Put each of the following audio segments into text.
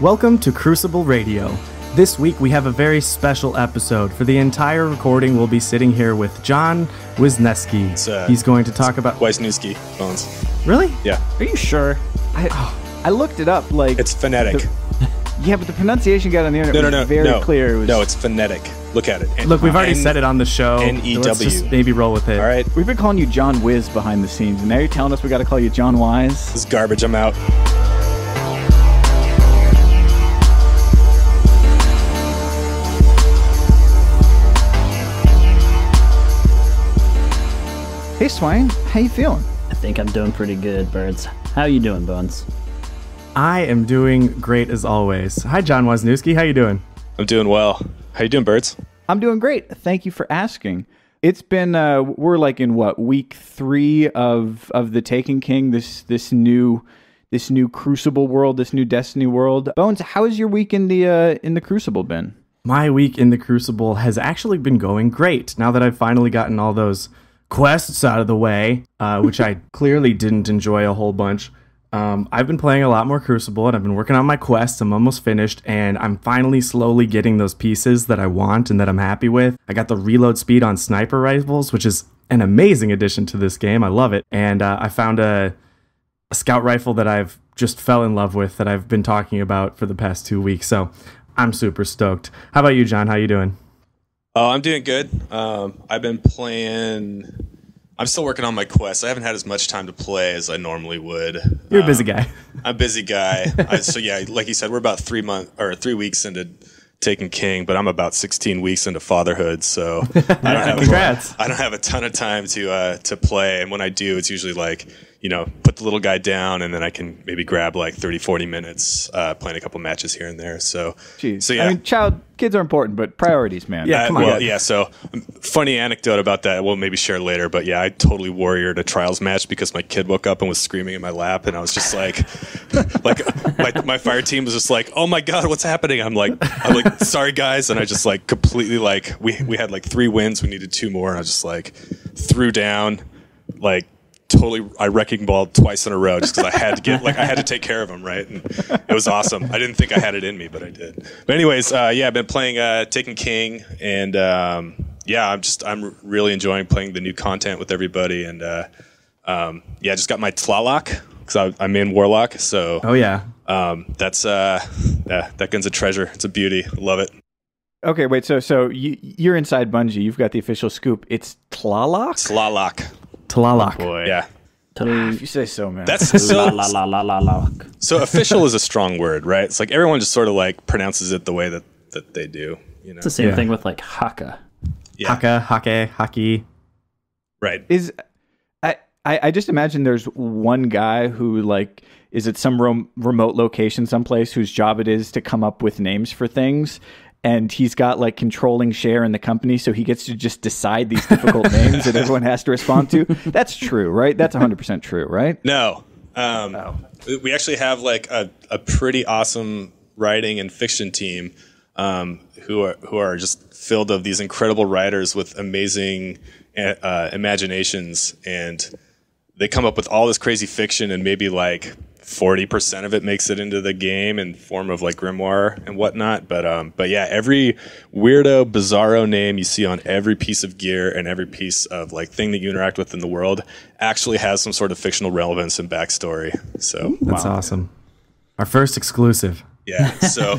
Welcome to Crucible Radio. This week we have a very special episode. For the entire recording, we'll be sitting here with John Weisnewski. He's going to talk about... Weisnewski, Bones. Really? Yeah. Are you sure? I looked it up, like... It's phonetic. Yeah, but the pronunciation got on the internet was very clear. No, it's phonetic. Look at it. Look, we've already said it on the show. N-E-W. Let's just maybe roll with it. All right. We've been calling you John Wiz behind the scenes, and now you're telling us we got to call you John Wise? This is garbage. I'm out. Hey, Swain. How you feeling? I think I'm doing pretty good, Birds. How you doing, Bones? I am doing great as always. Hi, John Weisnewski. How you doing? I'm doing well. How you doing, Birds? I'm doing great. Thank you for asking. It's been we're like in week 3 of the Taken King, this new Crucible world, this new Destiny world. Bones, how has your week in the Crucible been? My week in the Crucible has actually been going great. Now that I've finally gotten all those quests out of the way, which I clearly didn't enjoy a whole bunch. I've been playing a lot more Crucible, and I've been working on my quests. I'm almost finished, and I'm finally slowly getting those pieces that I want and that I'm happy with. I got the reload speed on sniper rifles, which is an amazing addition to this game. I love it. And I found a scout rifle that I've just fell in love with that I've been talking about for the past 2 weeks. So I'm super stoked. How about you, John? How you doing? Oh, I'm doing good. I've been playing... I'm still working on my quests. I haven't had as much time to play as I normally would. You're a busy guy. I'm a busy guy. So yeah, like you said, we're about 3 weeks into Taken King, but I'm about 16 weeks into fatherhood. So Congrats. I don't have a ton of time to play. And when I do, it's usually like, put the little guy down, and then I can maybe grab like 30, 40 minutes playing a couple matches here and there. So, Jeez. So yeah. I mean, kids are important, but priorities, man. Yeah, come on. Well, yeah, so funny anecdote about that. We'll maybe share later, but yeah, I totally warriored a trials match because my kid woke up and was screaming in my lap, and I was just like, my fire team was just like, oh my God, what's happening? I'm like, sorry guys. And I just like completely like, we had like 3 wins. We needed 2 more. And I was just like threw down, like, totally, I wrecking balled twice in a row just because I had to take care of him, right? And it was awesome. I didn't think I had it in me, but I did. But anyways, I've been playing Taken King, and I'm really enjoying playing the new content with everybody, and just got my Tlaloc because I'm in Warlock, so that gun's a treasure. It's a beauty. I love it. Okay, wait. So you're inside Bungie. You've got the official scoop. It's Tlaloc? Tlaloc. Oh boy. Yeah. If you say so, man. That's so official is a strong word, right? It's like everyone just sort of like pronounces it the way that they do. It's the same thing with like Haka. Yeah. Haka, hockey. Right. I just imagine there's one guy who like is at some remote location someplace whose job it is to come up with names for things. And he's got like controlling share in the company, so he gets to just decide these difficult names that everyone has to respond to. That's true, right? That's 100% true, right? No. We actually have like a pretty awesome writing and fiction team who are just filled of these incredible writers with amazing imaginations, and they come up with all this crazy fiction, and maybe like 40% of it makes it into the game in form of like grimoire and whatnot. But yeah, every weirdo, bizarro name you see on every piece of gear and every piece of like thing that you interact with in the world actually has some sort of fictional relevance and backstory. So that's awesome. Our first exclusive. Yeah, so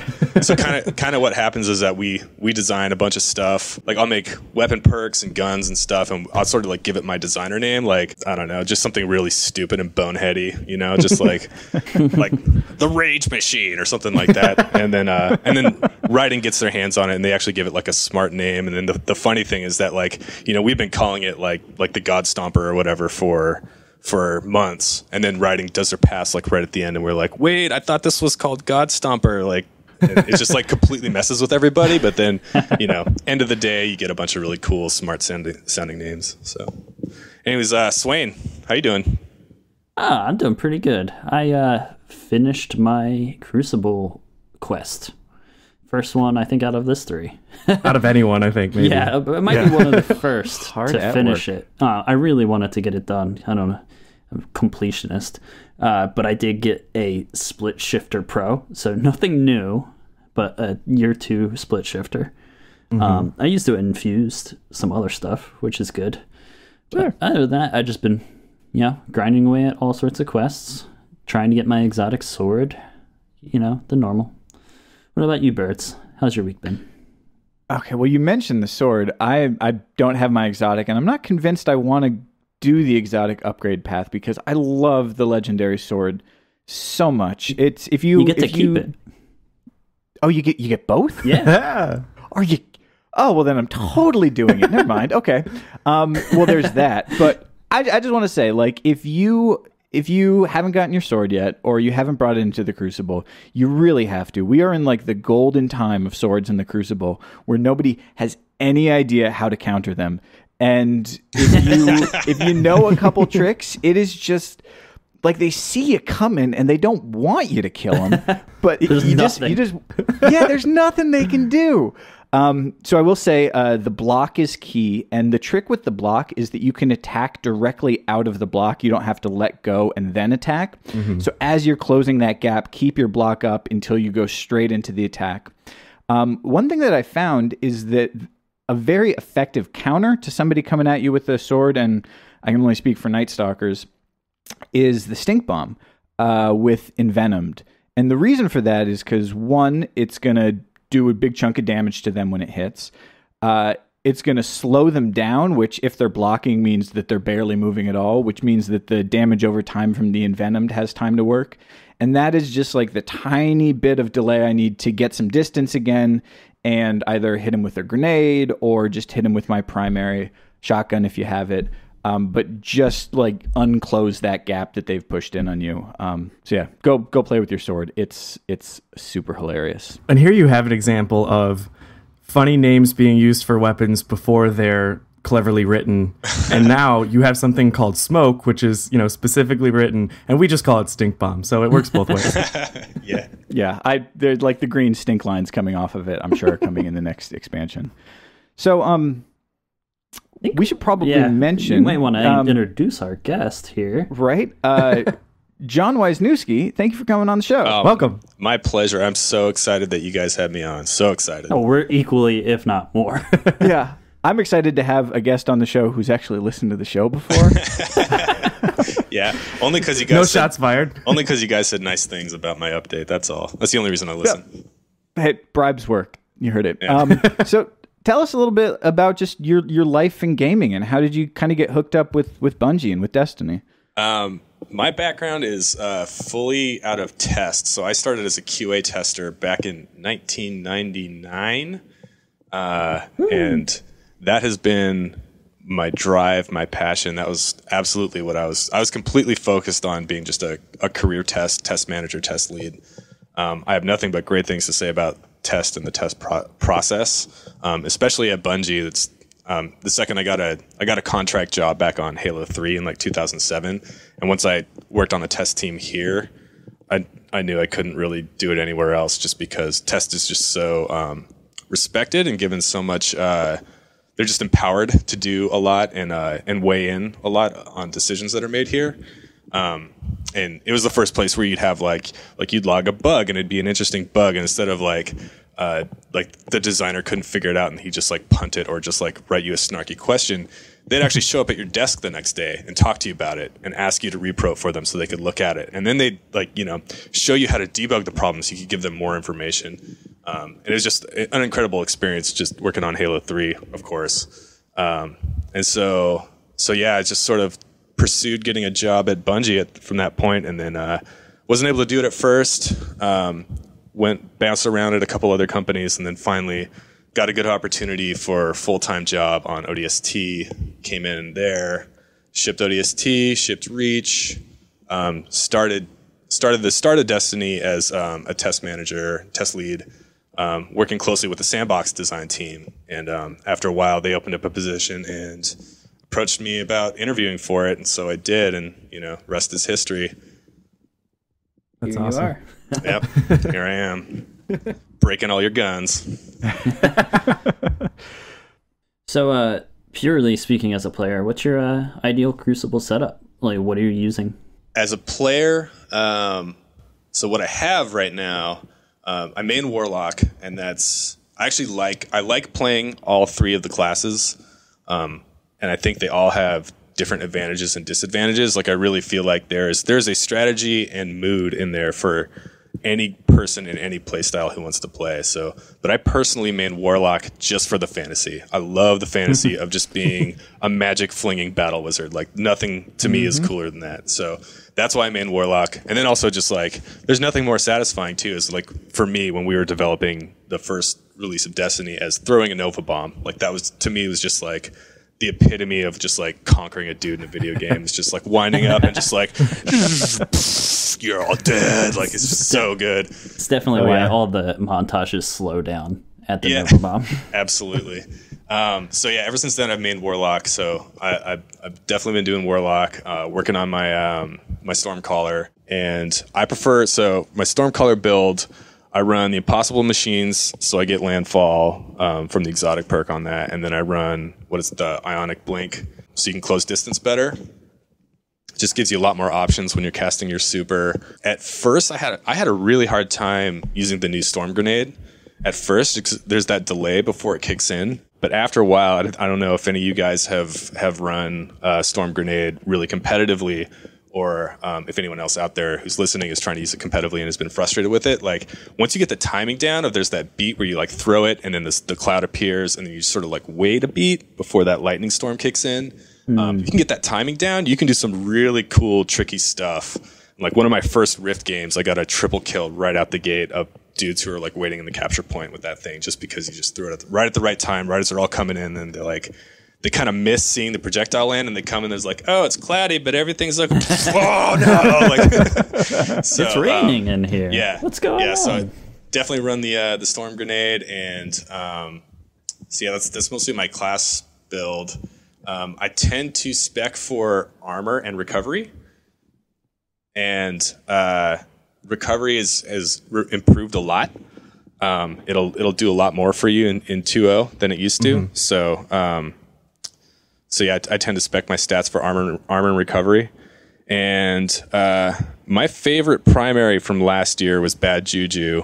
kind of what happens is that we design a bunch of stuff. Like I'll make weapon perks and guns and stuff, and I'll sort of like give it my designer name, like I don't know, just something really stupid and boneheady, just like like the Rage Machine or something like that. And then writing gets their hands on it, and they actually give it like a smart name. And then the funny thing is that like we've been calling it like the God Stomper or whatever for months, and then writing does their pass like right at the end, and we're like, wait, I thought this was called God Stomper. Like it just like completely messes with everybody, but then end of the day you get a bunch of really cool smart sounding names. So anyways, Swain, how you doing? I'm doing pretty good. I finished my Crucible quest. First one, I think, out of this 3. Out of anyone, I think, maybe. Yeah, it might be one of the first to finish it. I really wanted to get it done. I don't know. completionist. But I did get a split shifter pro, so nothing new, but a year 2 split shifter. I used to infused some other stuff, which is good. But other than that, I've just been, grinding away at all sorts of quests, trying to get my exotic sword, the normal. What about you, Birds? How's your week been? Okay, well, you mentioned the sword. I don't have my exotic, and I'm not convinced I want to do the exotic upgrade path because I love the legendary sword so much. It's if you get to keep it. Oh, you get both? Yeah. Are you? Oh, well, then I'm totally doing it. Never mind. Okay. Well, there's that. But I just want to say, like, if you haven't gotten your sword yet, or you haven't brought it into the Crucible, you really have to. We are in, like, the golden time of swords in the Crucible, where nobody has any idea how to counter them. And if you know a couple tricks, it is just like they see you coming and they don't want you to kill them. But you just there's nothing they can do. So I will say the block is key, and the trick with the block is that you can attack directly out of the block. You don't have to let go and then attack. So as you're closing that gap, keep your block up until you go straight into the attack. One thing that I found is that a very effective counter to somebody coming at you with a sword, and I can only speak for Night Stalkers, is the Stink Bomb with Envenomed. And the reason for that is because, one, it's going to do a big chunk of damage to them when it hits. It's going to slow them down, which if they're blocking means that they're barely moving at all, which means that the damage over time from the Envenomed has time to work. And that is just like the tiny bit of delay I need to get some distance again and either hit him with a grenade or just hit him with my primary shotgun if you have it. But just like unclose that gap that they've pushed in on you. So yeah, go play with your sword. It's super hilarious. And here you have an example of funny names being used for weapons before they're cleverly written. And now you have something called smoke, which is, specifically written, and we just call it stink bomb. So it works both ways. Yeah. Yeah. There's like the green stink lines coming off of it, I'm sure, coming in the next expansion. So, we should probably mention... You might want to introduce our guest here. Right? John Weisnewski, thank you for coming on the show. Welcome. My pleasure. I'm so excited that you guys had me on. So excited. Oh, we're equally, if not more. Yeah. I'm excited to have a guest on the show who's actually listened to the show before. Yeah. Only because you guys No shots fired. Only because you guys said nice things about my update. That's all. That's the only reason I listen. Yeah. Hey, bribes work. You heard it. Yeah. So tell us a little bit about just your life in gaming and how did you kind of get hooked up with Bungie and with Destiny? My background is fully out of tests. So I started as a QA tester back in 1999. And that has been my drive, my passion. That was absolutely what I was completely focused on being just a career test manager, test lead. I have nothing but great things to say about test and the test process, especially at Bungie. It's the second I got a contract job back on Halo 3 in like 2007, and once I worked on the test team here, I knew I couldn't really do it anywhere else, just because test is just so respected and given so much. They're just empowered to do a lot and weigh in a lot on decisions that are made here. And it was the first place where you'd have like you'd log a bug and it'd be an interesting bug, and instead of like the designer couldn't figure it out and he just like punt it or just like write you a snarky question, they'd actually show up at your desk the next day and talk to you about it and ask you to repro for them so they could look at it, and then they'd show you how to debug the problem so you could give them more information. And it was just an incredible experience just working on Halo 3, of course. And so yeah, I just sort of pursued getting a job at Bungie from that point, and then wasn't able to do it at first. Bounced around at a couple other companies, and then finally got a good opportunity for a full-time job on ODST. Came in there, shipped ODST, shipped Reach, started the start of Destiny as a test manager, test lead, working closely with the sandbox design team. And after a while, they opened up a position and approached me about interviewing for it, and so I did, and rest is history. That's Here awesome. you are. Yep, here I am, breaking all your guns. So, purely speaking as a player, what's your ideal Crucible setup? Like, what are you using? As a player, so what I have right now, I main Warlock, and I like playing all three of the classes, and I think they all have different advantages and disadvantages. Like, I really feel like there's a strategy and mood in there for any person in any playstyle who wants to play. So, but I personally main Warlock just for the fantasy. I love the fantasy of just being a magic flinging battle wizard. Like, nothing to me is cooler than that. So that's why I main Warlock. And then also just like, there's nothing more satisfying too, is like for me when we were developing the first release of Destiny, as throwing a Nova Bomb. Like, that was, to me, was just like the epitome of just like conquering a dude in a video game. It's just like winding up and just like, you're all dead. Like, it's just so good. It's definitely why all the montages slow down at the Nova Bomb. Absolutely. So yeah, ever since then I've made Warlock. So I've definitely been doing Warlock, working on my my Stormcaller, and I prefer, so my Stormcaller build, I run the Impossible Machines, so I get Landfall from the exotic perk on that, and then I run the Ionic Blink, so you can close distance better. It just gives you a lot more options when you're casting your super. At first, I had a really hard time using the new Storm Grenade. At first, there's that delay before it kicks in. But after a while, I don't know if any of you guys have run Storm Grenade really competitively, or if anyone else out there who's listening is trying to use it competitively and has been frustrated with it. Like, once you get the timing down, there's that beat where you like throw it and then the cloud appears, and then you sort of like wait a beat before that lightning storm kicks in. You can get that timing down. You can do some really cool, tricky stuff. Like, one of my first Rift games, I got a triple kill right out the gate of dudes who are like waiting in the capture point with that thing, just because you just threw it right at the right time, right as they're all coming in, and they kind of miss seeing the projectile land, and they come in, there's like, oh, it's cloudy, but everything's like, oh no, like, so, it's raining in here. Yeah, what's going on? Yeah, so I definitely run the Storm Grenade, and so yeah, that's mostly my class build. I tend to spec for armor and recovery, and recovery has improved a lot. It'll do a lot more for you in 2.0 than it used to. So yeah, I tend to spec my stats for armor and recovery. And my favorite primary from last year was Bad Juju,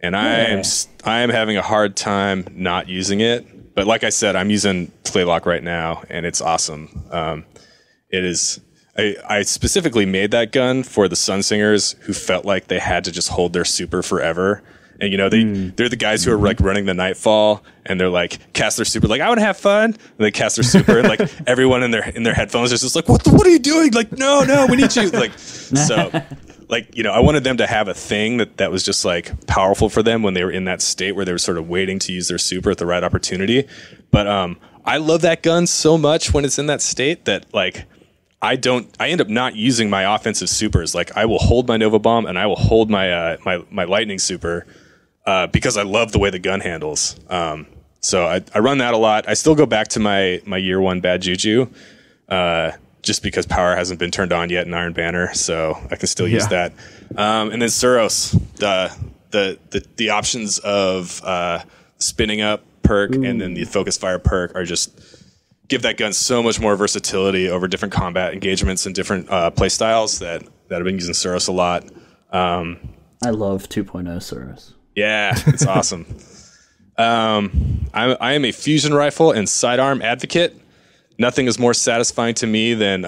and I am having a hard time not using it. But like I said, I'm using Playlock right now, and it's awesome. It is. I specifically made that gun for the Sunsingers who felt like they had to just hold their super forever. And, you know, they're the guys who are like running the Nightfall, and they're like, cast their super, like, I want to have fun. And they cast their super, and like everyone in their headphones is just like, what are you doing? Like, no, we need you. Like, so, like, you know, I wanted them to have a thing that was just like powerful for them when they were in that state where they were sort of waiting to use their super at the right opportunity. But I love that gun so much when it's in that state that, like, I end up not using my offensive supers. Like, I will hold my Nova Bomb and I will hold my my lightning super because I love the way the gun handles. So I run that a lot. I still go back to my year one Bad Juju just because power hasn't been turned on yet in Iron Banner, so I can still use that. And then Suros, the options of spinning up perk and then the focus fire perk are just give that gun so much more versatility over different combat engagements and different play styles that I've been using Suros a lot. I love 2.0 Suros. Yeah, it's awesome. I am a fusion rifle and sidearm advocate. Nothing is more satisfying to me than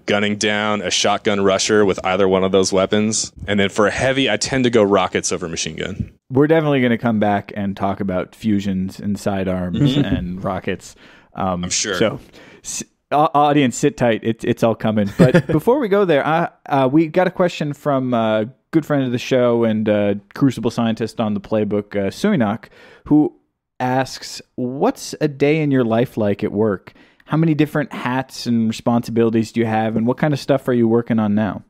gunning down a shotgun rusher with either one of those weapons. And then for a heavy, I tend to go rockets over machine gun. We're definitely going to come back and talk about fusions and sidearms and rockets. I'm sure. So, audience, sit tight. It's all coming. But before we go there, we got a question from a good friend of the show and Crucible scientist on the playbook, Suinak, who asks, what's a day in your life like at work? How many different hats and responsibilities do you have, and what kind of stuff are you working on now?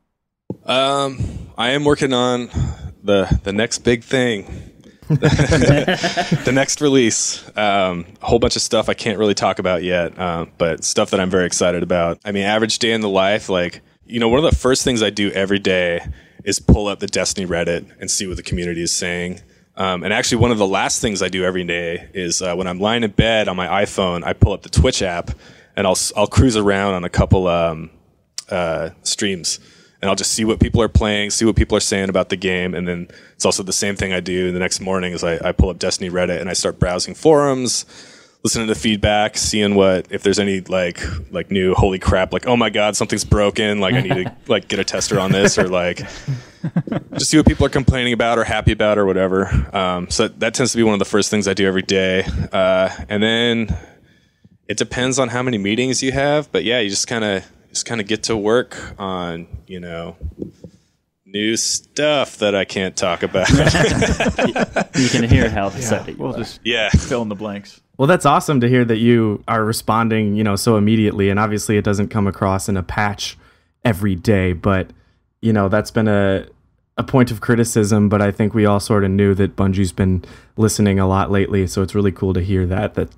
I am working on the next big thing. The next release, a whole bunch of stuff I can't really talk about yet, but stuff that I'm very excited about. I mean, average day in the life, like, you know, one of the first things I do every day is pull up the Destiny Reddit and see what the community is saying. And actually, one of the last things I do every day is when I'm lying in bed on my iPhone, I pull up the Twitch app and I'll cruise around on a couple streams. And I'll just see what people are playing, see what people are saying about the game. And then it's also the same thing I do the next morning is I pull up Destiny Reddit and I start browsing forums, listening to feedback, seeing if there's any like new holy crap, like, oh my God, something's broken. Like I need to like get a tester on this, or like just see what people are complaining about or happy about or whatever. So that tends to be one of the first things I do every day. And then it depends on how many meetings you have, but yeah, you just kind of get to work on, new stuff that I can't talk about. You can hear how excited we'll just fill in the blanks. Well, that's awesome to hear that you are responding, so immediately. And obviously it doesn't come across in a patch every day, but, that's been a point of criticism, but I think we all sort of knew that Bungie's been listening a lot lately. So it's really cool to hear that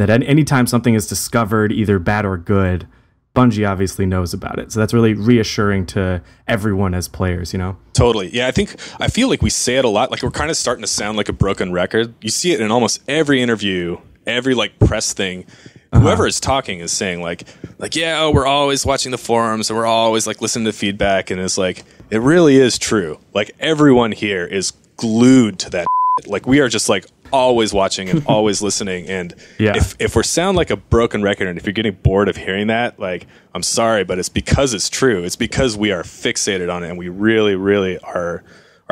anytime something is discovered, either bad or good, Bungie obviously knows about it. So that's really reassuring to everyone as players, Totally. Yeah, I feel like we say it a lot. Like we're kind of starting to sound like a broken record. You see it in almost every interview, every like press thing. Whoever is talking is saying like, yeah, we're always watching the forums and we're always like listening to feedback. And it's like, it really is true. Like everyone here is glued to that. Like we are just like always watching and always listening. And if we sound like a broken record, and if you're getting bored of hearing that, like, I'm sorry, but it's because it's true. It's because we are fixated on it, and we really, really are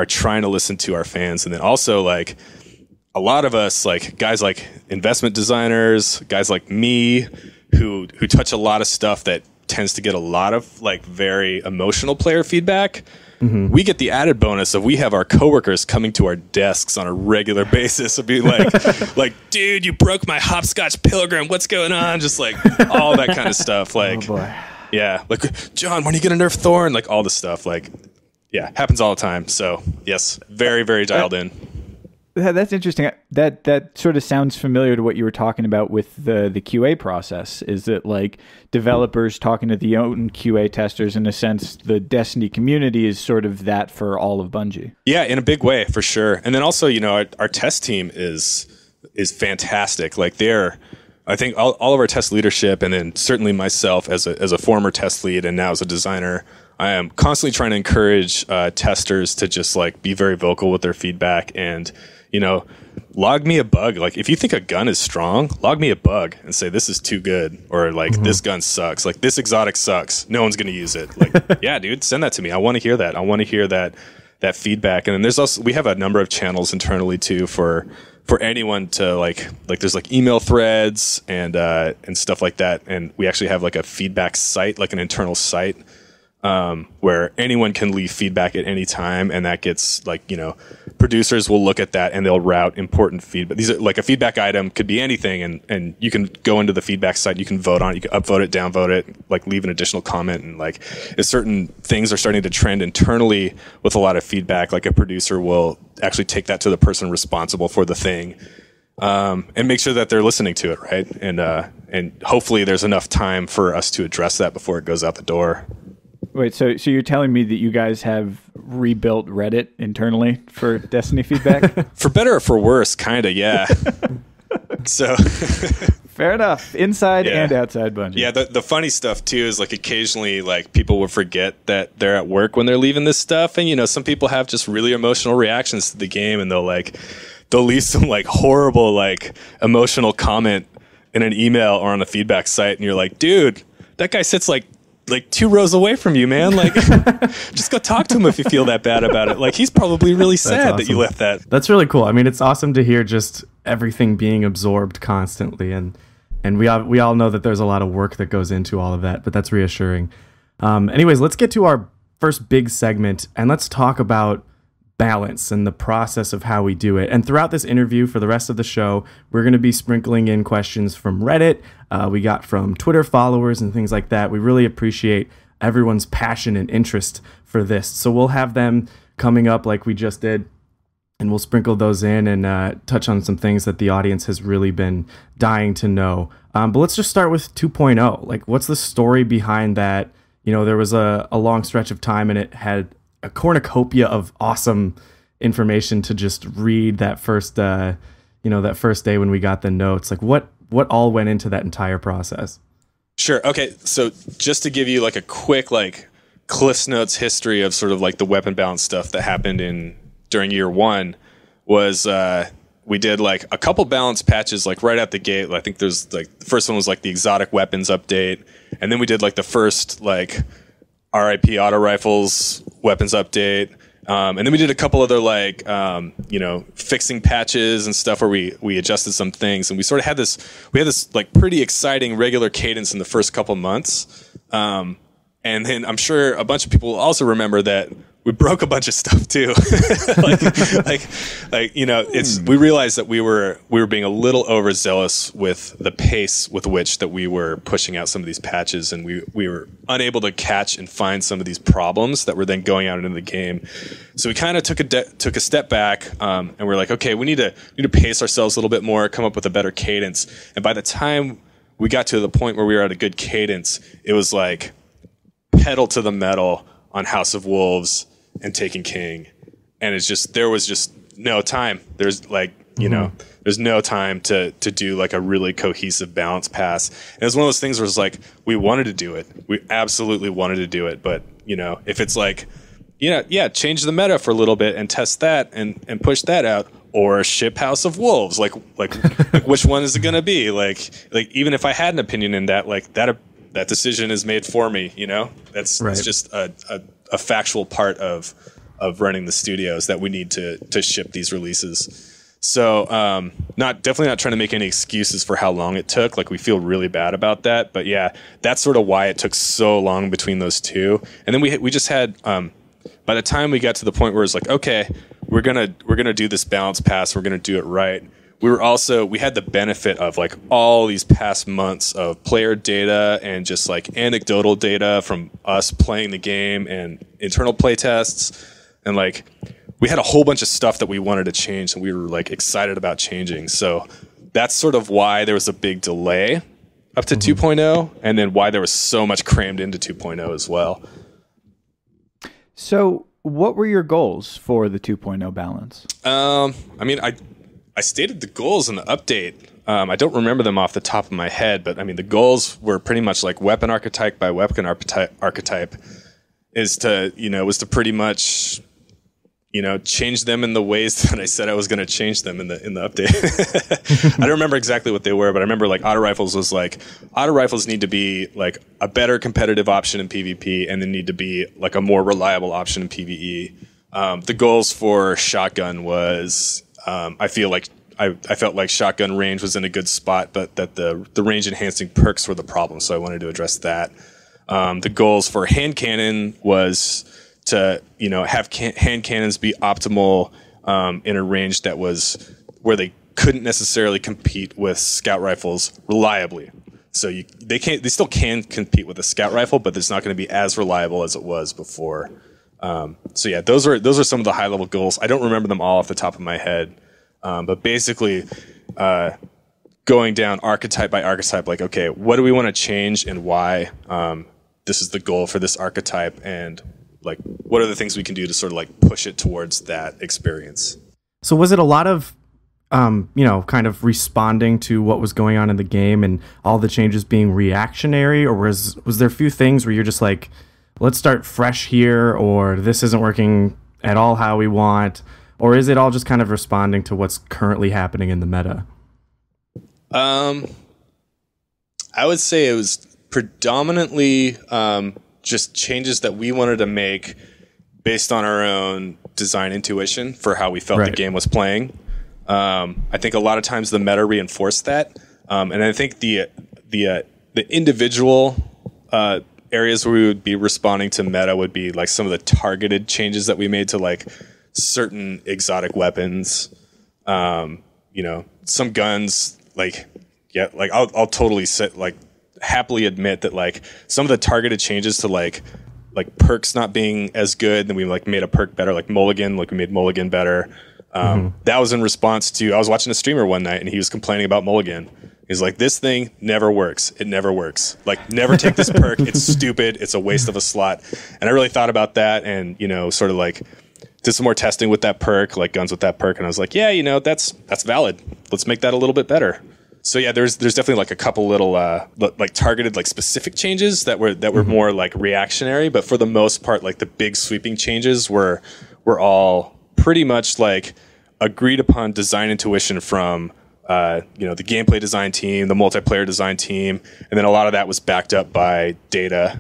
trying to listen to our fans. And then also like a lot of us, like guys like investment designers, guys like me, who touch a lot of stuff that tends to get a lot of like very emotional player feedback. We get the added bonus of we have our coworkers coming to our desks on a regular basis and be like, dude, you broke my hopscotch pilgrim. What's going on? Just like all that kind of stuff. Like, oh boy. Yeah. Like, John, when are you going to nerf Thorn? Like all this stuff. Like, yeah, happens all the time. So yes, very, very dialed in. That's interesting. That sort of sounds familiar to what you were talking about with the QA process. Is that like developers talking to the own QA testers? In a sense, the Destiny community is sort of that for all of Bungie. Yeah, in a big way, for sure. And then also, our test team is fantastic. Like I think all of our test leadership, and then certainly myself as a former test lead and now as a designer, I am constantly trying to encourage testers to just like be very vocal with their feedback and, log me a bug. Like if you think a gun is strong, log me a bug and say, this is too good. Or like, this gun sucks. Like this exotic sucks. No one's going to use it. Like, yeah, dude, send that to me. I want to hear that. I want to hear that feedback. And then we have a number of channels internally too for anyone to like there's like email threads and stuff like that. And we actually have like a feedback site, like an internal site, where anyone can leave feedback at any time, and that gets like, producers will look at that and they'll route important feedback. These are like a feedback item could be anything, and you can go into the feedback site, you can vote on it, you can upvote it, downvote it, like leave an additional comment. And like if certain things are starting to trend internally with a lot of feedback, like a producer will actually take that to the person responsible for the thing, and make sure that they're listening to it, right? And hopefully there's enough time for us to address that before it goes out the door. Wait, so you're telling me that you guys have rebuilt Reddit internally for Destiny feedback? For better or for worse, kind of, yeah. So fair enough. Inside and outside Bungie. Yeah, the funny stuff too is like occasionally like people will forget that they're at work when they're leaving this stuff, and some people have just really emotional reactions to the game, and they'll leave some like horrible like emotional comment in an email or on the feedback site, and you're like, dude, that guy sits like 2 rows away from you, man. Like, just go talk to him if you feel that bad about it. Like, he's probably really sad that you left that. That's really cool. I mean, it's awesome to hear just everything being absorbed constantly, and we all know that there's a lot of work that goes into all of that, but that's reassuring. Anyways, let's get to our first big segment, and let's talk about balance and the process of how we do it. And throughout this interview, for the rest of the show, we're going to be sprinkling in questions from Reddit. We got from Twitter followers and things like that. We really appreciate everyone's passion and interest for this. So we'll have them coming up like we just did, and we'll sprinkle those in and touch on some things that the audience has really been dying to know. But let's just start with 2.0. Like, what's the story behind that? There was a long stretch of time, and it had a cornucopia of awesome information to just read that first day when we got the notes. Like what all went into that entire process? Sure. Okay. So just to give you like a quick like Cliff's Notes history of sort of like the weapon balance stuff that happened during year one was we did like a couple balance patches like right out the gate. I think there's like the first one was like the exotic weapons update, and then we did like the first like RIP auto rifles weapons update. And then we did a couple other like, fixing patches and stuff where we adjusted some things, and we sort of had this like pretty exciting regular cadence in the first couple months. And then I'm sure a bunch of people also remember that we broke a bunch of stuff too. We realized that we were being a little overzealous with the pace with which that we were pushing out some of these patches, and we were unable to catch and find some of these problems that were then going out into the game. So we kind of took a step back, and we're like, okay, we need to pace ourselves a little bit more, come up with a better cadence. And by the time we got to the point where we were at a good cadence, it was like pedal to the metal on House of Wolves and Taken King, and there was just no time. There's like there's no time to do like a really cohesive balance pass. And it was one of those things where it's like we wanted to do it, we absolutely wanted to do it, but if it's like change the meta for a little bit and test that and push that out, or ship House of Wolves, like which one is it going to be? Like even if I had an opinion in that, like that decision is made for me. That's right. It's just a factual part of running the studios that we need to ship these releases. So definitely not trying to make any excuses for how long it took. Like we feel really bad about that, but yeah, that's sort of why it took so long between those two. And then we just had by the time we got to the point where it's like, okay, we're gonna do this balance pass, we're gonna do it right. We had the benefit of like all these past months of player data and just like anecdotal data from us playing the game and internal play tests. And like, we had a whole bunch of stuff that we wanted to change and we were like excited about changing. So that's sort of why there was a big delay up to 2.0, and then why there was so much crammed into 2.0 as well. So what were your goals for the 2.0 balance? I stated the goals in the update. I don't remember them off the top of my head, but I mean, the goals were pretty much like weapon archetype by weapon archetype was to pretty much, change them in the ways that I said I was going to change them in the update. I don't remember exactly what they were, but I remember like auto rifles was like, auto rifles need to be like a better competitive option in PvP, and then need to be like a more reliable option in PvE. The goals for shotgun was, I felt like shotgun range was in a good spot, but that the range enhancing perks were the problem. So I wanted to address that. The goals for hand cannon was to, have hand cannons be optimal, in a range that was where they couldn't necessarily compete with scout rifles reliably. So they still can compete with a scout rifle, but it's not going to be as reliable as it was before. So yeah, those are some of the high level goals. I don't remember them all off the top of my head. But basically, going down archetype by archetype, like, okay, what do we want to change and why? This is the goal for this archetype, and like, what are the things we can do to sort of like push it towards that experience? So was it a lot of, kind of responding to what was going on in the game and all the changes being reactionary, or was there a few things where you're just like, let's start fresh here, or this isn't working at all how we want? Or is it all just kind of responding to what's currently happening in the meta? I would say it was predominantly just changes that we wanted to make based on our own design intuition for how we felt the game was playing. I think a lot of times the meta reinforced that. And I think the individual areas where we would be responding to meta would be like some of the targeted changes that we made to like certain exotic weapons, some guns, I'll totally happily admit that like some of the targeted changes to like perks not being as good, then we like made a perk better, like Mulligan, like we made Mulligan better. That was in response to, I was watching a streamer one night and he was complaining about Mulligan. He's like, this thing never works. It never works. Like, never take this perk. It's stupid. It's a waste of a slot. And I really thought about that and, sort of like did some more testing with that perk, like guns with that perk. And I was like, yeah, that's valid. Let's make that a little bit better. So yeah, there's definitely like a couple little like targeted like specific changes that were more like reactionary, but for the most part, like the big sweeping changes were all pretty much like agreed upon design intuition from the gameplay design team, the multiplayer design team, and then a lot of that was backed up by data.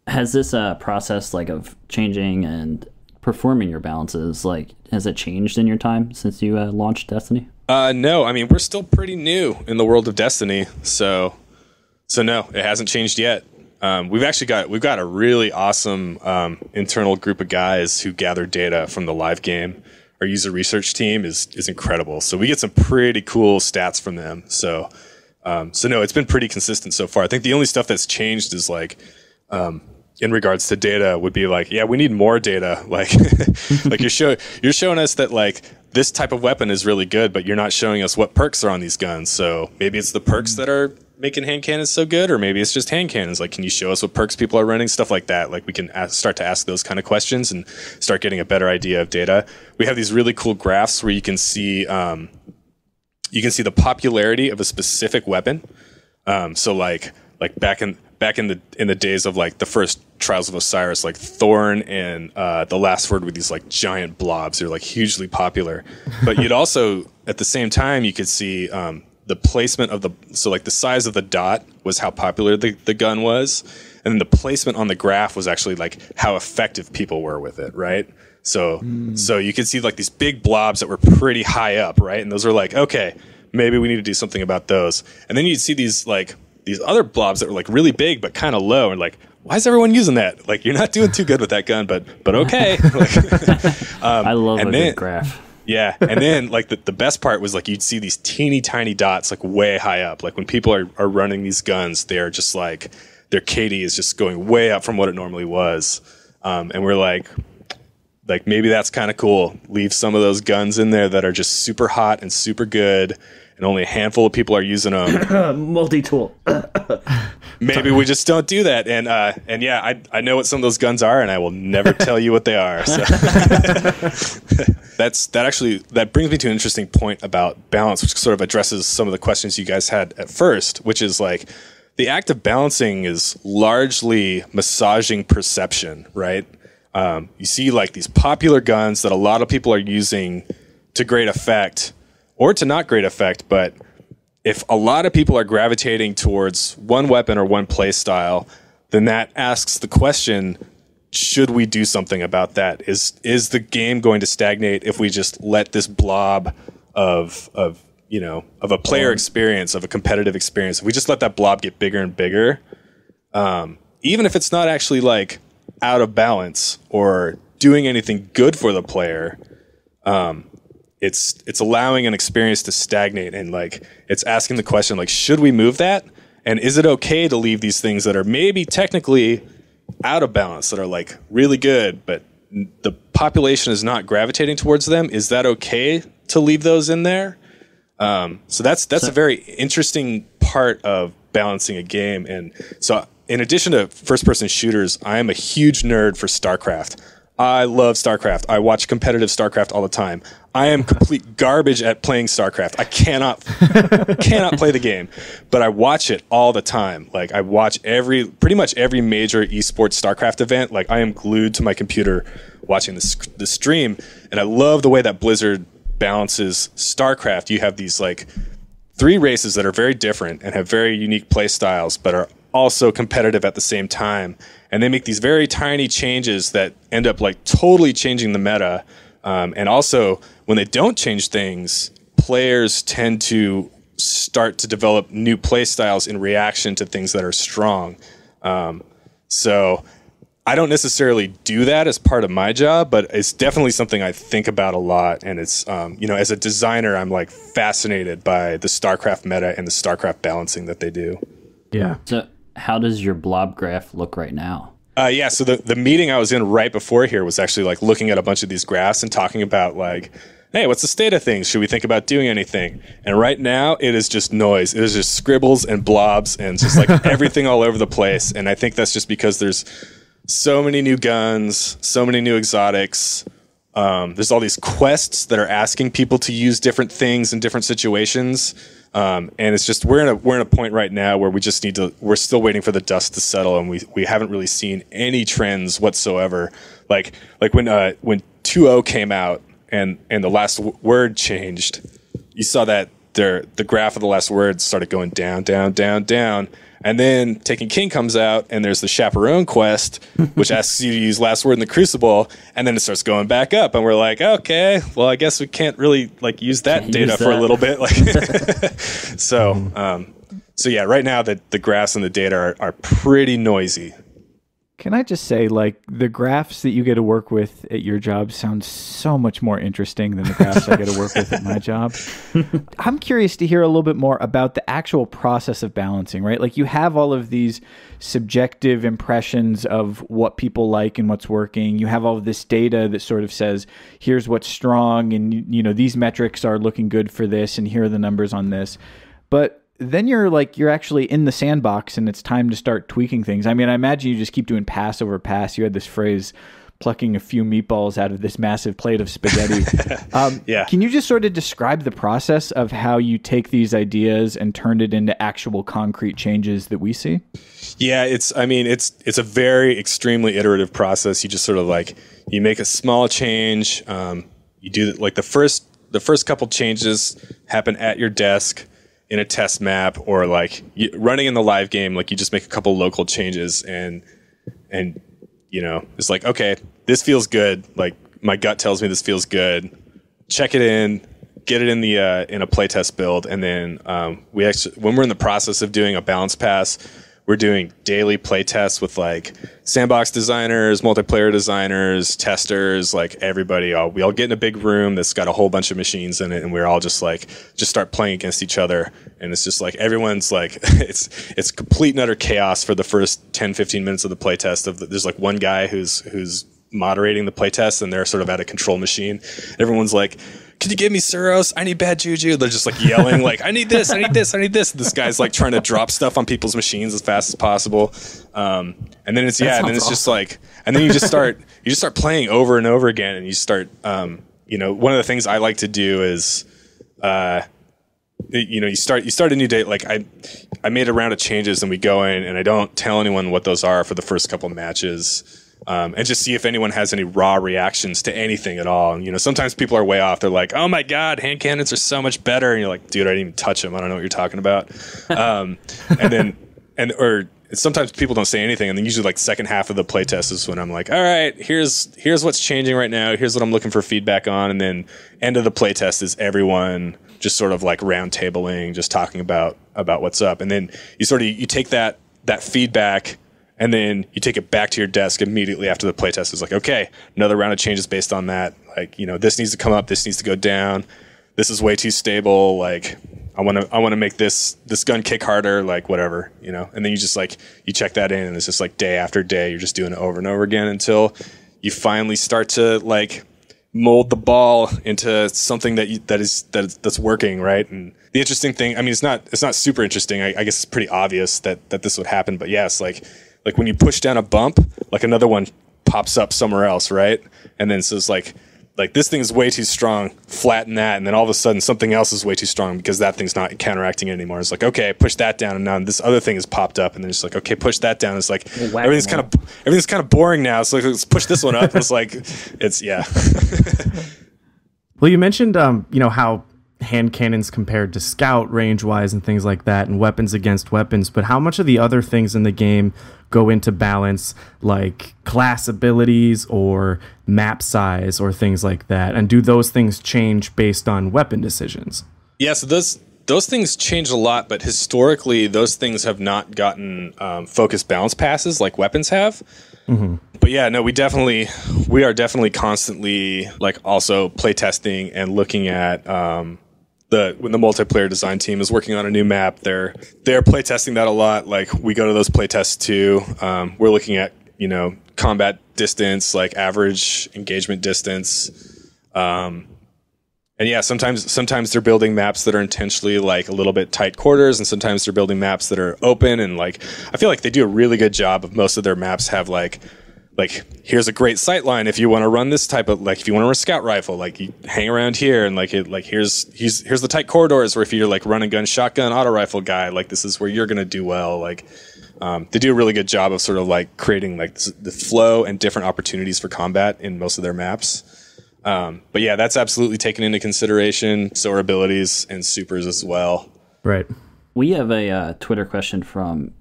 Has this process like of changing and performing your balances, like, has it changed in your time since you launched Destiny? No, I mean, we're still pretty new in the world of Destiny, so no, it hasn't changed yet. We've got a really awesome internal group of guys who gather data from the live game. Our user research team is incredible, so we get some pretty cool stats from them. So no, it's been pretty consistent so far. I think the only stuff that's changed is like in regards to data would be like, yeah, we need more data. Like, like you're showing us that like this type of weapon is really good, but you're not showing us what perks are on these guns. So maybe it's the perks that are making hand cannons so good, or maybe it's just hand cannons. Like, can you show us what perks people are running? Stuff like that. Like, we can start to ask those kind of questions and start getting a better idea of data. We have these really cool graphs where you can see the popularity of a specific weapon. So like back in the days of like the first Trials of Osiris, like Thorn and the Last Word with these like giant blobs, they're like hugely popular. But you'd also at the same time you could see the placement of the size of the dot was how popular the gun was, and then the placement on the graph was actually like how effective people were with it, right? So you could see like these big blobs that were pretty high up, right? And those were like, okay, maybe we need to do something about those. And then you'd see these other blobs that were like really big but kind of low, and like, why is everyone using that? Like, you're not doing too good with that gun, but okay. I love a good graph. Yeah, and then like the best part was like you'd see these teeny tiny dots like way high up. Like when people are running these guns, they're just like their KD is just going way up from what it normally was, and we're like maybe that's kind of cool. Leave some of those guns in there that are just super hot and super good, and only a handful of people are using them. Multi-tool. Maybe we just don't do that. And yeah, I know what some of those guns are, and I will never tell you what they are. So that brings me to an interesting point about balance, which sort of addresses some of the questions you guys had at first, which is like the act of balancing is largely massaging perception, right? You see like these popular guns that a lot of people are using to great effect or to not great effect, but if a lot of people are gravitating towards one weapon or one play style, then that asks the question, should we do something about that? Is the game going to stagnate if we just let this blob of a player experience, of a competitive experience, if we just let that blob get bigger and bigger, even if it's not actually like out of balance or doing anything good for the player, it's allowing an experience to stagnate, and like it's asking the question, like, should we move that? And is it okay to leave these things that are maybe technically out of balance, that are like really good, but the population is not gravitating towards them? Is that okay to leave those in there? So that's a very interesting part of balancing a game. And so in addition to first person shooters, I am a huge nerd for StarCraft. I love StarCraft. I watch competitive StarCraft all the time. I am complete garbage at playing StarCraft. I cannot play the game, but I watch it all the time. Like I watch pretty much every major esports StarCraft event. Like I am glued to my computer watching the stream, and I love the way that Blizzard balances StarCraft. You have these like 3 races that are very different and have very unique play styles, but are also competitive at the same time. And they make these very tiny changes that end up like totally changing the meta. And also, when they don't change things, players tend to start to develop new play styles in reaction to things that are strong. So I don't necessarily do that as part of my job, but it's definitely something I think about a lot. And it's, as a designer, I'm like fascinated by the StarCraft meta and the StarCraft balancing that they do. Yeah. So how does your blob graph look right now? Yeah, so the meeting I was in right before here was actually like looking at a bunch of these graphs and talking about like, hey, what's the state of things? Should we think about doing anything? And right now it is just noise. It is just scribbles and blobs and just like everything all over the place. And I think that's just because there's so many new guns, so many new exotics. There's all these quests that are asking people to use different things in different situations. And it's just we're in a point right now where we're still waiting for the dust to settle, and we haven't really seen any trends whatsoever. Like when 2.0 came out and the last word changed, you saw that the graph of the last word started going down, down, down, down. And then Taken King comes out, and there's the Chaperone quest, which asks you to use last word in the Crucible, and then it starts going back up, and we're like, okay, well, I guess we can't really like use that data for a little bit, like. So yeah, right now the graphs and the data are pretty noisy. Can I just say, like, the graphs that you get to work with at your job sound so much more interesting than the graphs I get to work with at my job. I'm curious to hear a little bit more about the actual process of balancing, right? Like, you have all of these subjective impressions of what people like and what's working. You have all of this data that sort of says, here's what's strong, and, you know, these metrics are looking good for this, and here are the numbers on this. But then you're actually in the sandbox, and it's time to start tweaking things. I mean, I imagine you just keep doing pass over pass. You had this phrase, plucking a few meatballs out of this massive plate of spaghetti. Yeah. Can you just sort of describe the process of how you take these ideas and turn it into actual concrete changes that we see? Yeah, it's a very extremely iterative process. You just sort of like, you make a small change. You do like the first couple changes happen at your desk in a test map, or like running in the live game, like you just make a couple local changes and you know, it's like, okay, this feels good. Like my gut tells me this feels good. Check it in, get it in in a playtest build. And then when we're in the process of doing a balance pass, we're doing daily playtests with like sandbox designers, multiplayer designers, testers, like everybody. We all get in a big room that's got a whole bunch of machines in it, and we're all just start playing against each other. And it's just like everyone's like it's complete and utter chaos for the first 10, 15 minutes of the playtest. There's like one guy who's moderating the playtest, and they're sort of at a control machine. Everyone's like, could you give me Suros? I need bad juju. They're just like yelling, like, I need this, I need this, I need this. This guy's like trying to drop stuff on people's machines as fast as possible. And then it's just like, and then you just start playing over and over again. And you start, you know, one of the things I like to do is, you know, you start a new day. Like I made a round of changes, and we go in, and I don't tell anyone what those are for the first couple of matches. And just see if anyone has any raw reactions to anything at all. And, you know, sometimes people are way off. They're like, oh my God, hand cannons are so much better. And you're like, dude, I didn't even touch them. I don't know what you're talking about. Or sometimes people don't say anything. And then usually like second half of the playtest is when I'm like, all right, here's what's changing right now. Here's what I'm looking for feedback on. And then end of the playtest is everyone just sort of like round tabling, just talking about what's up. And then you take that feedback, and then you take it back to your desk immediately after the playtest. It's like, okay, another round of changes based on that. Like, you know, this needs to come up, this needs to go down. This is way too stable. Like, I want to make this gun kick harder. Like, whatever, you know. And then you just like you check that in, and it's just like day after day, you're just doing it over and over again until you finally start to like mold the ball into something that's working, right? And the interesting thing, I mean, it's not super interesting. I guess it's pretty obvious that this would happen, but yes, like when you push down a bump, like another one pops up somewhere else, right? And then so it's like this thing is way too strong, flatten that, and then all of a sudden something else is way too strong because that thing's not counteracting it anymore. It's like, okay, push that down, and now this other thing has popped up, and then it's like, okay, push that down. It's like everything's kind of boring now. So let's push this one up. It's like yeah. Well, you mentioned you know, how hand cannons compared to scout range wise and things like that, and weapons against weapons, but how much of the other things in the game go into balance, like class abilities or map size or things like that, and do those things change based on weapon decisions? Yeah, so those things change a lot, but historically those things have not gotten focused balance passes like weapons have. Mm-hmm. But yeah, no, we are definitely constantly like also playtesting and looking at when the multiplayer design team is working on a new map, they're playtesting that a lot. Like we go to those playtests too. We're looking at, you know, combat distance, like average engagement distance. And yeah, sometimes they're building maps that are intentionally like a little bit tight quarters, and sometimes they're building maps that are open. And like, I feel like they do a really good job of most of their maps have like like here's a great sight line if you want to run this type of, like if you want to run a scout rifle, like you hang around here, and here's the tight corridors where if you're like run and gun shotgun auto rifle guy, like this is where you're gonna do well. Like they do a really good job of sort of like creating like the flow and different opportunities for combat in most of their maps. But yeah, that's absolutely taken into consideration. So are abilities and supers as well. Right. We have a Twitter question from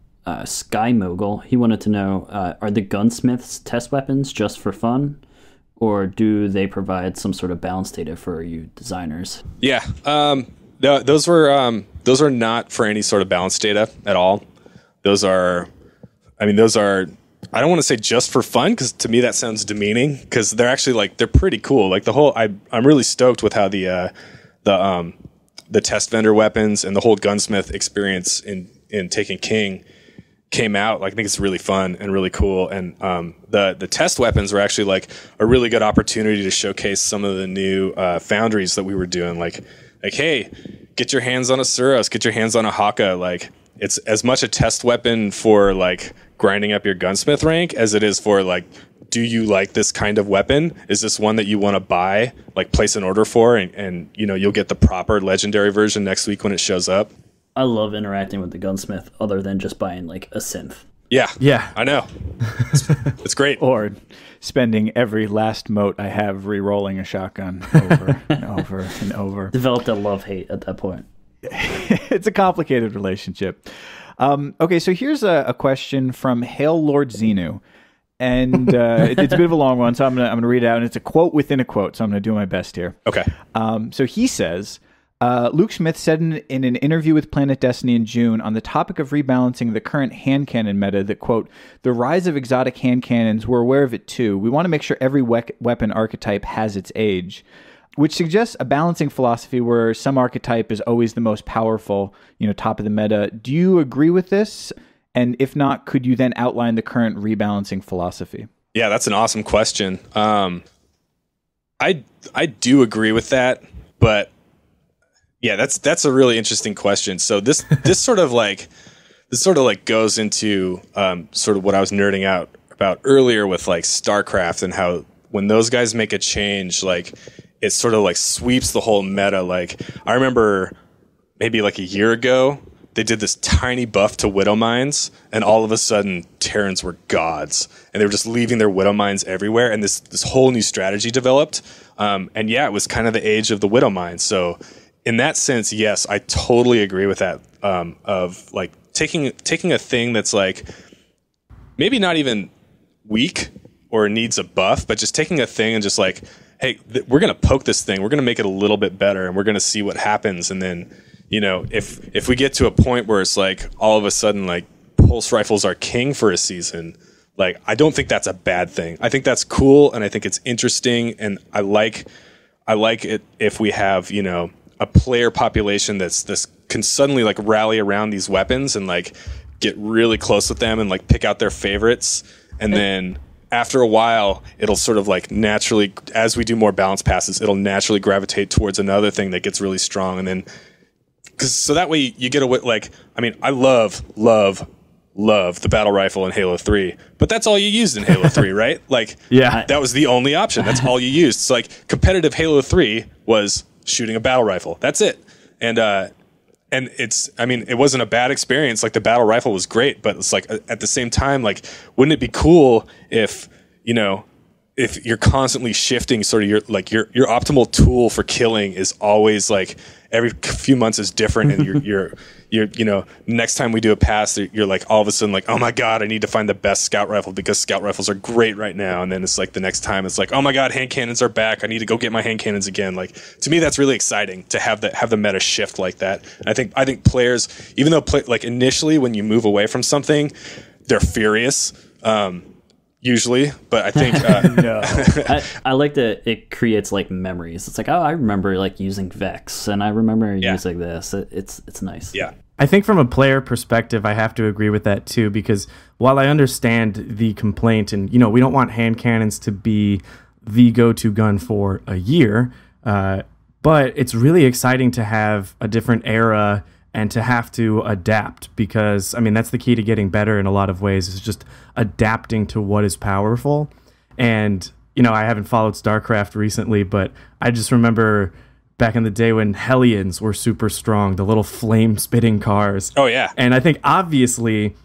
Sky Mogul. He wanted to know, are the Gunsmith's test weapons just for fun, or do they provide some sort of balance data for you designers? Yeah, those are not for any sort of balance data at all. Those are, I don't want to say just for fun, because to me that sounds demeaning, because they're actually like, they're pretty cool. Like I'm really stoked with how the test vendor weapons and the whole Gunsmith experience in Taken King came out. Like, I think it's really fun and really cool. And the test weapons were actually like a really good opportunity to showcase some of the new foundries that we were doing. Like, hey, get your hands on a Suros, get your hands on a Haka. Like, it's as much a test weapon for like grinding up your gunsmith rank as it is for like, do you like this kind of weapon? Is this one that you want to buy, like place an order for, and you'll get the proper legendary version next week when it shows up? I love interacting with the gunsmith other than just buying like a synth. Yeah, I know. It's great. Or spending every last mote I have re-rolling a shotgun over and over and over. Developed a love-hate at that point. It's a complicated relationship. Okay, so here's a question from Hail Lord Xenu. And it's a bit of a long one, so I'm gonna read it out. And it's a quote within a quote, so I'm going to do my best here. Okay. So he says, Luke Smith said in an interview with Planet Destiny in June on the topic of rebalancing the current hand cannon meta that, quote, the rise of exotic hand cannons, we're aware of it too. We want to make sure every weapon archetype has its age, which suggests a balancing philosophy where some archetype is always the most powerful, top of the meta. Do you agree with this? And if not, could you then outline the current rebalancing philosophy? Yeah, that's an awesome question. I do agree with that, but yeah, that's a really interesting question. So this sort of like goes into sort of what I was nerding out about earlier with like StarCraft, and how when those guys make a change, like it sort of like sweeps the whole meta. Like I remember maybe like a year ago, they did this tiny buff to Widow Mines, and all of a sudden Terrans were gods, and they were just leaving their Widow Mines everywhere, and this whole new strategy developed. And yeah, it was kind of the age of the Widow Mines. So in that sense, yes, I totally agree with that. Of like taking a thing that's like maybe not even weak or needs a buff, but just taking a thing and just like, hey, we're gonna poke this thing, we're gonna make it a little bit better, and we're gonna see what happens, and then. If we get to a point where it's like all of a sudden like pulse rifles are king for a season, like I don't think that's a bad thing. I think that's cool, and I think it's interesting, and I like it if we have a player population that's can suddenly like rally around these weapons and like get really close with them and like pick out their favorites, and then after a while it'll sort of like naturally, as we do more balance passes, it'll naturally gravitate towards another thing that gets really strong, and then. So that way you get away, like, I love the battle rifle in Halo 3, but that's all you used in Halo 3, right? Like, yeah, that was the only option. That's all you used. It's like competitive Halo 3 was shooting a battle rifle. That's it. And it's, it wasn't a bad experience. Like the battle rifle was great, but it's like at the same time, like, wouldn't it be cool if you're constantly shifting sort of your optimal tool for killing is always like every few months is different, and you're next time we do a pass, you're like all of a sudden like, oh my god, I need to find the best scout rifle because scout rifles are great right now, and then it's like the next time it's like, oh my god, hand cannons are back, I need to go get my hand cannons again. Like to me that's really exciting to have the meta shift like that. And I think players, even though like initially when you move away from something, they're furious. Usually, but I think no. I like that it creates like memories. It's like, oh, I remember like using Vex, and I remember using this. It's nice. Yeah. I think from a player perspective, I have to agree with that too, because while I understand the complaint, and we don't want hand cannons to be the go-to gun for a year, but it's really exciting to have a different era and to have to adapt, because I mean that's the key to getting better in a lot of ways, is just adapting to what is powerful. And you know, I haven't followed StarCraft recently, but I just remember back in the day when Hellions were super strong, the little flame spitting cars. Oh yeah. And I think obviously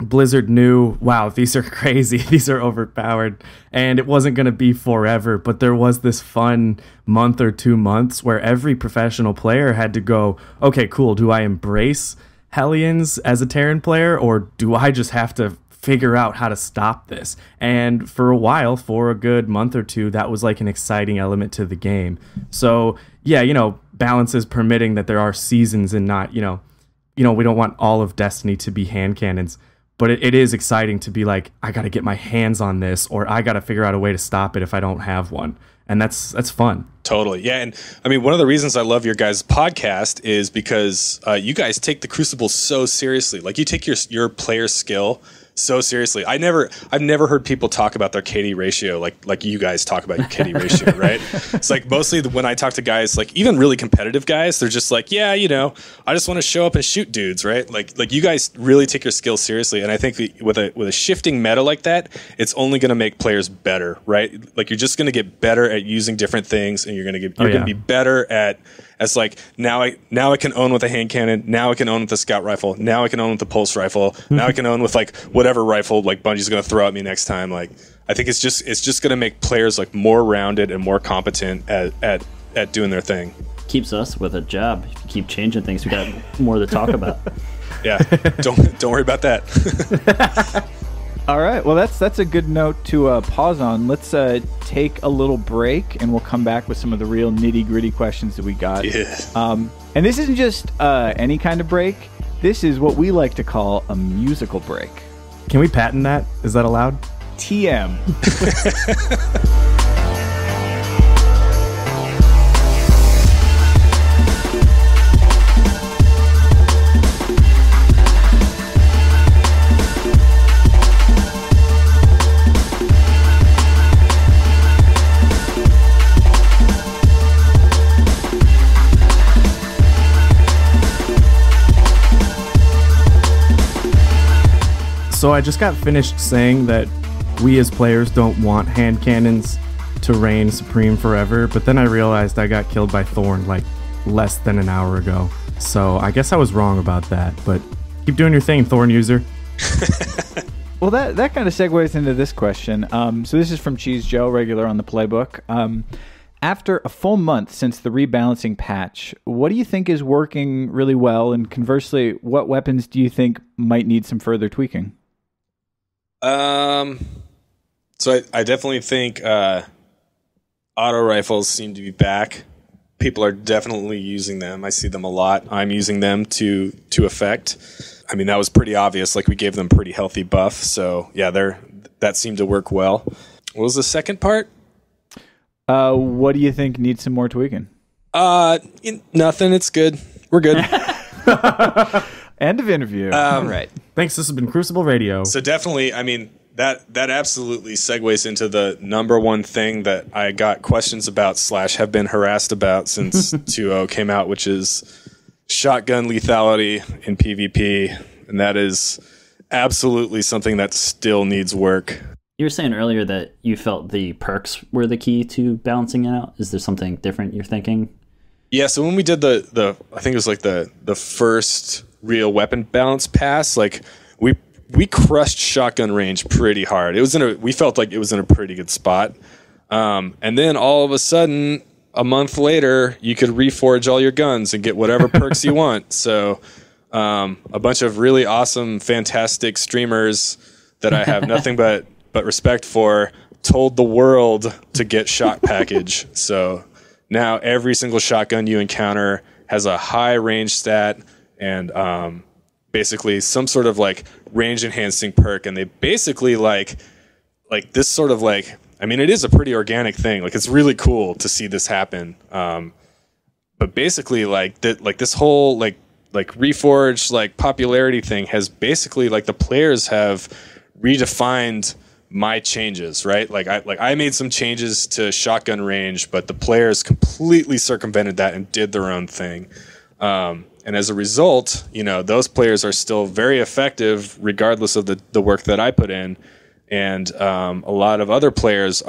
Blizzard knew, wow, these are crazy, these are overpowered, and it wasn't going to be forever, but there was this fun month or 2 months where every professional player had to go, okay, cool, do I embrace Hellions as a Terran player, or do I just have to figure out how to stop this? And for a while, for a good month or two, that was like an exciting element to the game. So yeah, you know, balance is permitting that there are seasons and not, you know, we don't want all of Destiny to be hand cannons. But it is exciting to be like, I got to get my hands on this, or I got to figure out a way to stop it if I don't have one. And that's fun. Totally. Yeah. And I mean, one of the reasons I love your guys' podcast is because you guys take the Crucible so seriously. Like, you take your player skill so seriously. I've never heard people talk about their KD ratio like you guys talk about your KD ratio, right? It's like mostly when I talk to guys, like even really competitive guys, they're just like, yeah, you know, I just want to show up and shoot dudes, right? Like you guys really take your skills seriously, and I think with a shifting meta like that, it's only going to make players better, right? Like, you're just going to get better at using different things, and you're going to be better at. As like, now I can own with a hand cannon. Now I can own with a scout rifle. Now I can own with the pulse rifle. Now I can own with like whatever rifle like Bungie's going to throw at me next time. Like, I think it's just going to make players like more rounded and more competent at doing their thing. Keeps us with a job. If you keep changing things, we got more to talk about. Yeah, don't worry about that. All right, well, that's a good note to pause on. Let's take a little break, and we'll come back with some of the real nitty-gritty questions that we got. Yeah. And this isn't just any kind of break. This is what we like to call a musical break. Can we patent that? Is that allowed? TM. So I just got finished saying that we as players don't want hand cannons to reign supreme forever, but then I realized I got killed by Thorn like less than an hour ago. So I guess I was wrong about that, but keep doing your thing, Thorn user. Well, that kind of segues into this question. So this is from Cheese Joe, regular on the playbook. After a full month since the rebalancing patch, what do you think is working really well? And conversely, what weapons do you think might need some further tweaking? So I definitely think auto rifles seem to be back. People are definitely using them. I see them a lot. I'm using them to effect. I mean, that was pretty obvious. Like, we gave them pretty healthy buff. So yeah, that seemed to work well. What was the second part? What do you think needs some more tweaking? Nothing. It's good. We're good. End of interview. All right. Thanks. This has been Crucible Radio. So definitely, I mean, that absolutely segues into the number one thing that I got questions about / have been harassed about since 2.0 came out, which is shotgun lethality in PvP. And that is absolutely something that still needs work. You were saying earlier that you felt the perks were the key to balancing it out. Is there something different you're thinking? Yeah, so when we did the I think it was like the first real weapon balance pass, like we crushed shotgun range pretty hard. We felt like it was in a pretty good spot. And then all of a sudden, a month later, you could reforge all your guns and get whatever perks you want. So a bunch of really awesome, fantastic streamers that I have nothing but respect for told the world to get shot package. So now every single shotgun you encounter has a high range stat and basically some sort of like range enhancing perk. And they basically like this sort of like, I mean, it is a pretty organic thing. Like, it's really cool to see this happen. But basically like this whole like reforged like popularity thing has basically like the players have redefined my changes, right? Like I made some changes to shotgun range, but the players completely circumvented that and did their own thing. And as a result, those players are still very effective regardless of the work that I put in. And a lot of other players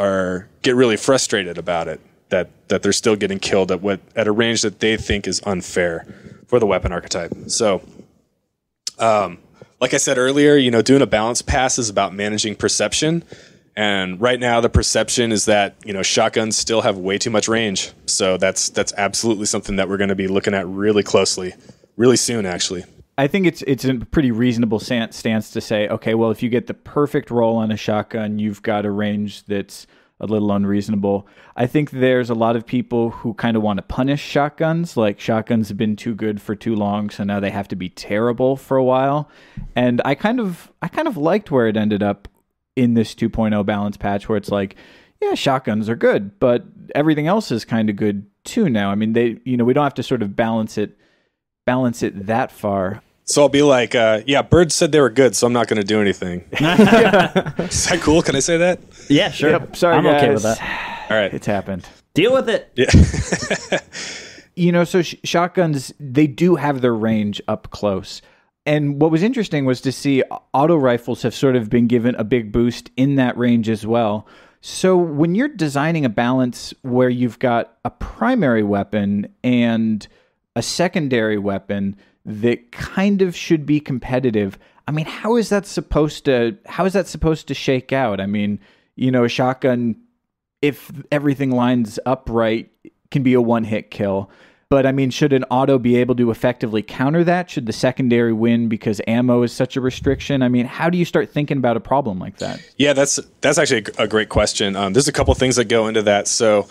get really frustrated about it, that they're still getting killed at a range that they think is unfair for the weapon archetype. So, like I said earlier, doing a balance pass is about managing perception. And right now the perception is that, shotguns still have way too much range. So that's absolutely something that we're going to be looking at really closely, really soon, actually. I think it's a pretty reasonable stance to say, okay, well, if you get the perfect roll on a shotgun, you've got a range that's a little unreasonable. I think there's a lot of people who kind of want to punish shotguns, like shotguns have been too good for too long, so now they have to be terrible for a while. And I kind of liked where it ended up in this 2.0 balance patch, where it's like, yeah, shotguns are good, but everything else is kind of good too now. I mean, we don't have to sort of balance it that far. So I'll be like, Bird said they were good, so I'm not going to do anything. Is that cool? Can I say that? Yeah, sure. Yep, sorry, I'm guys. okay with that. All right. It's happened. Deal with it. Yeah. So shotguns, they do have their range up close. And what was interesting was to see auto rifles have sort of been given a big boost in that range as well. So when you're designing a balance where you've got a primary weapon and a secondary weapon that kind of should be competitive, I mean, how is that supposed to shake out? I mean, a shotgun, if everything lines up right, can be a one-hit kill. But I mean, should an auto be able to effectively counter that? Should the secondary win because ammo is such a restriction? I mean, how do you start thinking about a problem like that? Yeah, that's actually a great question. There's a couple things that go into that. So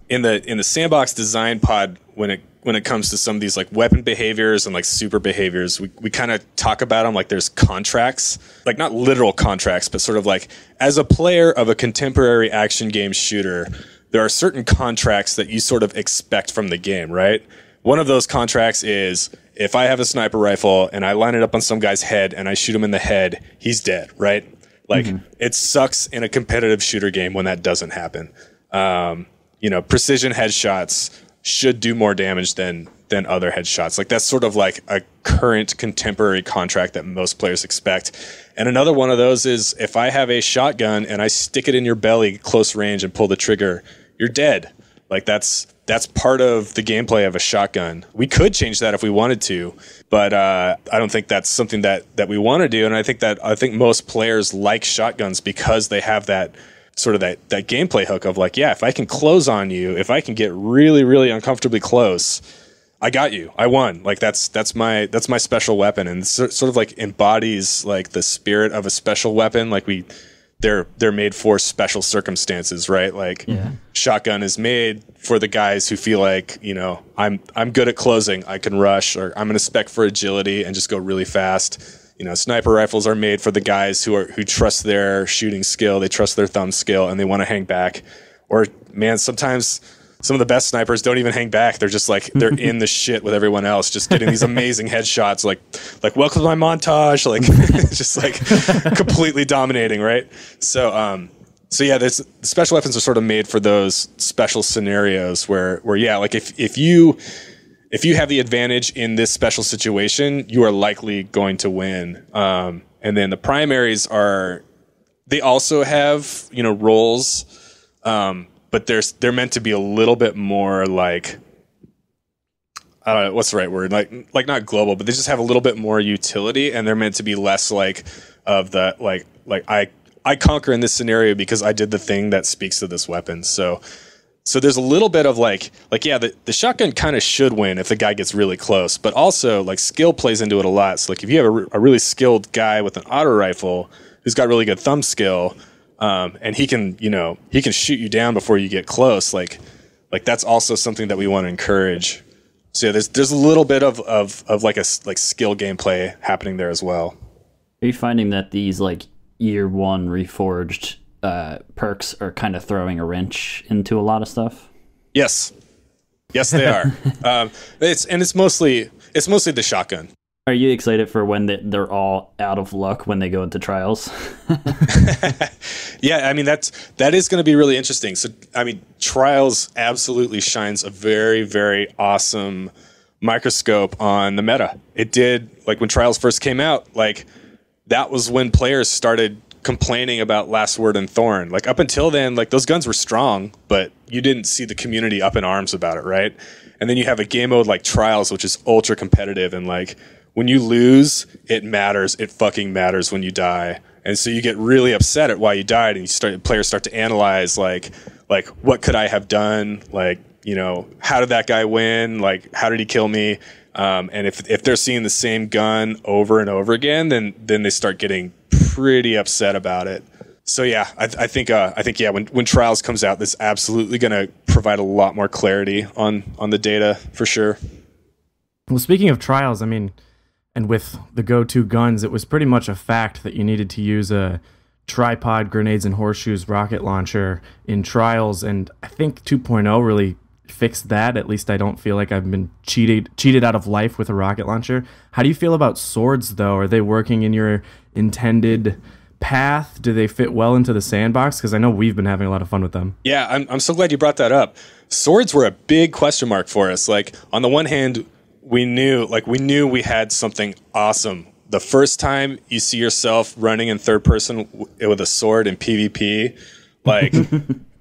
in the sandbox design pod, when it comes to some of these like weapon behaviors and like super behaviors, we kind of talk about them like there's contracts, like not literal contracts, but sort of like as a player of a contemporary action game shooter, there are certain contracts that you sort of expect from the game, right? One of those contracts is if I have a sniper rifle and I line it up on some guy's head and I shoot him in the head, he's dead, right? Like it sucks in a competitive shooter game when that doesn't happen. Precision headshots should do more damage than other headshots. Like that's sort of like a current contemporary contract that most players expect. And another one of those is if I have a shotgun and I stick it in your belly close range and pull the trigger, you're dead. Like that's part of the gameplay of a shotgun. We could change that if we wanted to, but I don't think that's something that we want to do. And I think most players like shotguns because they have that sort of that gameplay hook of like, yeah, if I can close on you, if I can get really, really uncomfortably close, I got you. I won. Like that's my special weapon, and sort of like embodies like the spirit of a special weapon. Like they're made for special circumstances, right? Like shotgun is made for the guys who feel like, I'm good at closing, I can rush, or I'm going to spec for agility and just go really fast. Sniper rifles are made for the guys who trust their shooting skill, they trust their thumb skill, and they want to hang back. Or man, sometimes some of the best snipers don't even hang back. They're just like, they're in the shit with everyone else, just getting these amazing headshots, like welcome to my montage, like just like completely dominating, right? So yeah, the special weapons are sort of made for those special scenarios where yeah, like if you have the advantage in this special situation, you are likely going to win. And then the primaries they also have, roles, but they're meant to be a little bit more like, I don't know, what's the right word? Like not global, but they just have a little bit more utility, and they're meant to be less like of the, like I conquer in this scenario because I did the thing that speaks to this weapon. So there's a little bit of like yeah, the shotgun kind of should win if the guy gets really close, but also like skill plays into it a lot. So like if you have a really skilled guy with an auto rifle who's got really good thumb skill, and he can shoot you down before you get close, like that's also something that we want to encourage. So yeah, there's a little bit of like a skill gameplay happening there as well. Are you finding that these like year one reforged perks are kind of throwing a wrench into a lot of stuff? Yes, they are. It's mostly the shotgun. Are you excited for when they're all out of luck when they go into trials? Yeah, I mean that is going to be really interesting. So I mean, trials absolutely shines a very, very awesome microscope on the meta. It did, like when Trials first came out, like that was when players started complaining about Last Word and Thorn. Like up until then, like those guns were strong, but you didn't see the community up in arms about it, right? And then you have a game mode like Trials, which is ultra competitive, and like when you lose, it matters. It fucking matters when you die. And so you get really upset at why you died, and players start to analyze like what could I have done? Like, you know, how did that guy win? Like, how did he kill me? And if they're seeing the same gun over and over again, then they start getting pretty upset about it. So yeah, I think yeah, when Trials comes out, that's absolutely going to provide a lot more clarity on the data for sure. Well, speaking of Trials, I mean, and with the go-to guns, it was pretty much a fact that you needed to use a tripod, grenades, and horseshoes rocket launcher in Trials, and I think 2.0 really fixed that. At least I don't feel like I've been cheated out of life with a rocket launcher. How do you feel about swords, though? Are they working in your intended path? Do they fit well into the sandbox? Because I know we've been having a lot of fun with them. Yeah, I'm so glad you brought that up. Swords were a big question mark for us. Like, on the one hand, we knew we had something awesome. The first time you see yourself running in third person with a sword in PvP, like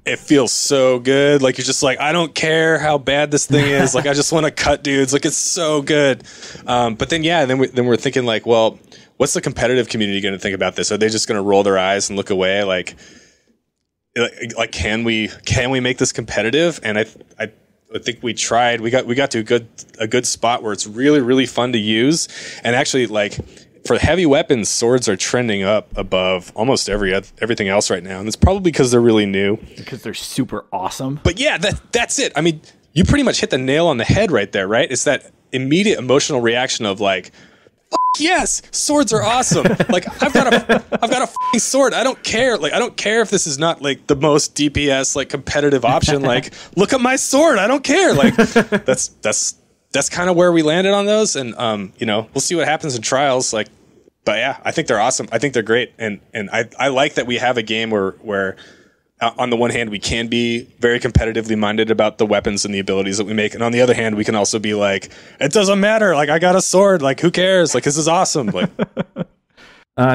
it feels so good. Like you're just like, I don't care how bad this thing is. Like I just want to cut dudes. Like it's so good. But then we're thinking like, well, what's the competitive community going to think about this? Are they just going to roll their eyes and look away? Like can we make this competitive? And I think we tried. We got to a good spot where it's really, really fun to use. And actually, like for heavy weapons, swords are trending up above almost everything else right now. And it's probably because they're really new. Because they're super awesome. But yeah, that's it. I mean, you pretty much hit the nail on the head right there, right? It's that immediate emotional reaction of like, yes, swords are awesome. Like I've got a fucking sword. I don't care. Like I don't care if this is not like the most DPS like competitive option. Like look at my sword. I don't care. Like that's kind of where we landed on those. And you know, we'll see what happens in Trials. Like, but yeah, I think they're awesome. I think they're great. And I like that we have a game where on the one hand, we can be very competitively minded about the weapons and the abilities that we make. And on the other hand, we can also be like, it doesn't matter. Like, I got a sword. Like, who cares? Like, this is awesome. Like,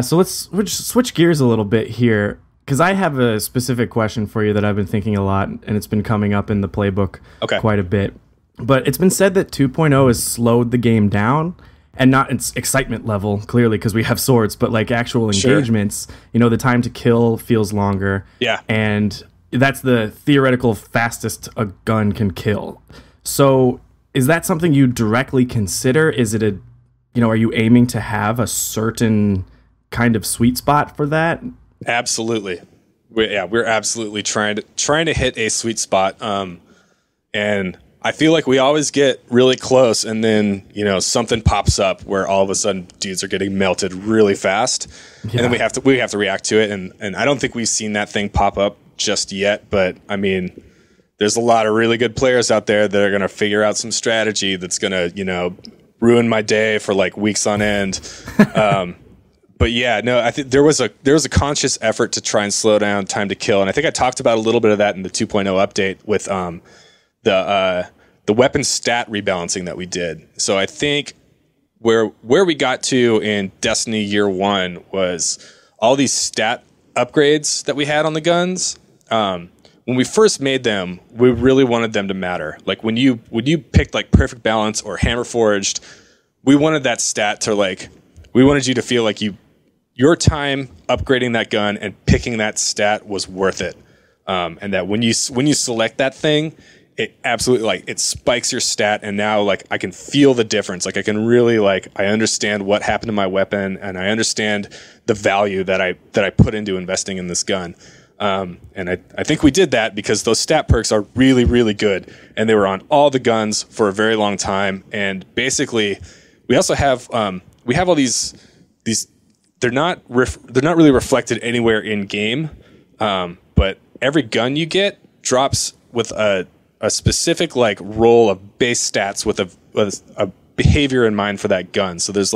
so let's switch gears a little bit here, because I have a specific question for you that I've been thinking a lot, and it's been coming up in the playbook quite a bit. But it's been said that 2.0 has slowed the game down. And not its excitement level, clearly, because we have swords, but like actual engagements, you know, the time to kill feels longer. Yeah. And that's the theoretical fastest a gun can kill. So is that something you directly consider? Is it are you aiming to have a certain kind of sweet spot for that? Absolutely. We're absolutely trying to hit a sweet spot. And I feel like we always get really close, and then, you know, something pops up where all of a sudden dudes are getting melted really fast, and then we have to react to it. And I don't think we've seen that thing pop up just yet, but I mean, there's a lot of really good players out there that are going to figure out some strategy that's going to, you know, ruin my day for like weeks on end. But yeah, no, I think there was a conscious effort to try and slow down time to kill, and I think I talked about a little bit of that in the 2.0 update with the weapon stat rebalancing that we did. So I think where we got to in Destiny Year 1 was all these stat upgrades that we had on the guns. When we first made them, we really wanted them to matter. Like when you picked like Perfect Balance or Hammer Forged, we wanted that stat to like, we wanted you to feel like your time upgrading that gun and picking that stat was worth it. And that when you select that thing, it absolutely like it spikes your stat, and now like I can feel the difference. Like I can really like I understand what happened to my weapon, and I understand the value that I put into investing in this gun. And I think we did that because those stat perks are really, really good, and they were on all the guns for a very long time. And basically, we also have we have all these they're not really reflected anywhere in game, but every gun you get drops with a specific like roll of base stats with a behavior in mind for that gun. So there's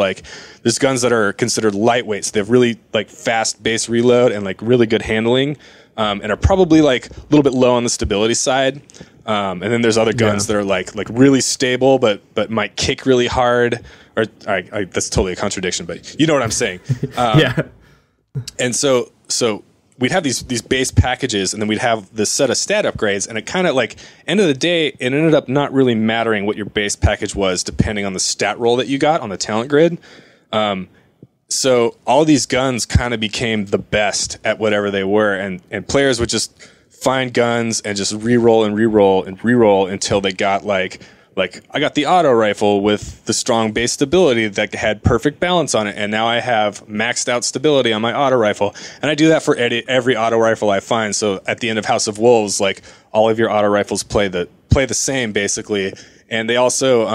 guns that are considered lightweight, so they have really like fast base reload and like really good handling, and are probably like a little bit low on the stability side. And then there's other guns that are like really stable, but might kick really hard. Or that's totally a contradiction, but you know what I'm saying. Yeah. And so we'd have these base packages, and then we'd have this set of stat upgrades, and it kind of like end of the day, it ended up not really mattering what your base package was, depending on the stat roll that you got on the talent grid. So all these guns kind of became the best at whatever they were, and players would just find guns and just re-roll and re-roll and re-roll until they got like I got the auto rifle with the strong base stability that had perfect balance on it, and now I have maxed out stability on my auto rifle, and I do that for every auto rifle I find. So at the end of House of Wolves, like all of your auto rifles play the same basically, and they also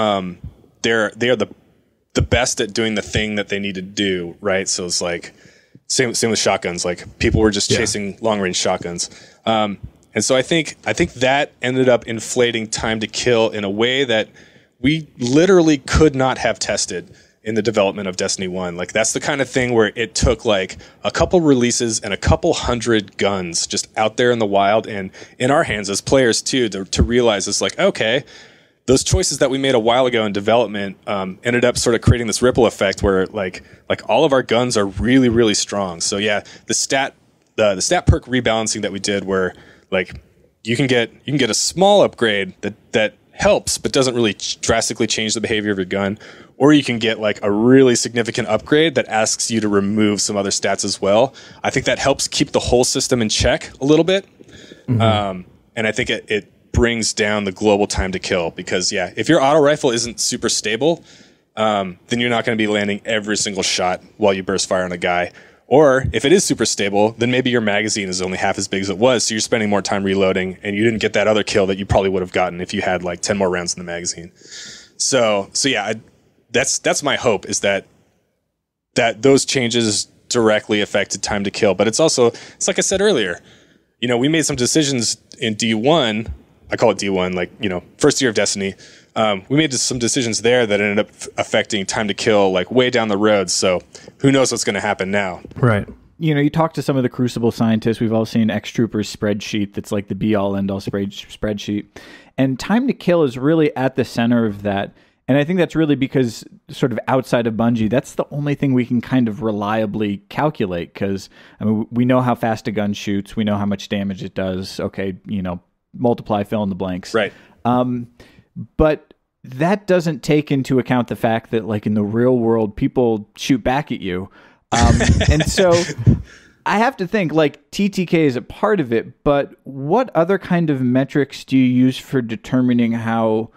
they are the best at doing the thing that they need to do, right? So it's like same with shotguns. Like people were just chasing long range shotguns. And so I think that ended up inflating time to kill in a way that we literally could not have tested in the development of Destiny 1. Like that's the kind of thing where it took like a couple releases and a couple hundred guns just out there in the wild and in our hands as players too, to realize it's like, okay, those choices that we made a while ago in development ended up sort of creating this ripple effect where like all of our guns are really, really strong. So yeah, the stat perk rebalancing that we did where like you can get a small upgrade that helps but doesn't really drastically change the behavior of your gun, or you can get like a really significant upgrade that asks you to remove some other stats as well. I think that helps keep the whole system in check a little bit. And I think it brings down the global time to kill because if your auto rifle isn't super stable, then you're not going to be landing every single shot while you burst fire on a guy. Or if it is super stable, then maybe your magazine is only half as big as it was, so you're spending more time reloading, and you didn't get that other kill that you probably would have gotten if you had like 10 more rounds in the magazine. So yeah, that's my hope, is that those changes directly affected time to kill. But it's like I said earlier, we made some decisions in D1. I call it D1, like first year of Destiny. We made some decisions there that ended up affecting time to kill like way down the road. So who knows what's going to happen now? Right. You talk to some of the Crucible scientists. We've all seen X-Troopers spreadsheet. That's like the be-all, end-all spreadsheet. And time to kill is really at the center of that. And I think that's really because sort of outside of Bungie, that's the only thing we can kind of reliably calculate. Because we know how fast a gun shoots. We know how much damage it does. Okay, multiply, fill in the blanks. Right. But that doesn't take into account the fact that, like, in the real world, people shoot back at you. And so I have to think, like, TTK is a part of it, but what other kind of metrics do you use for determining how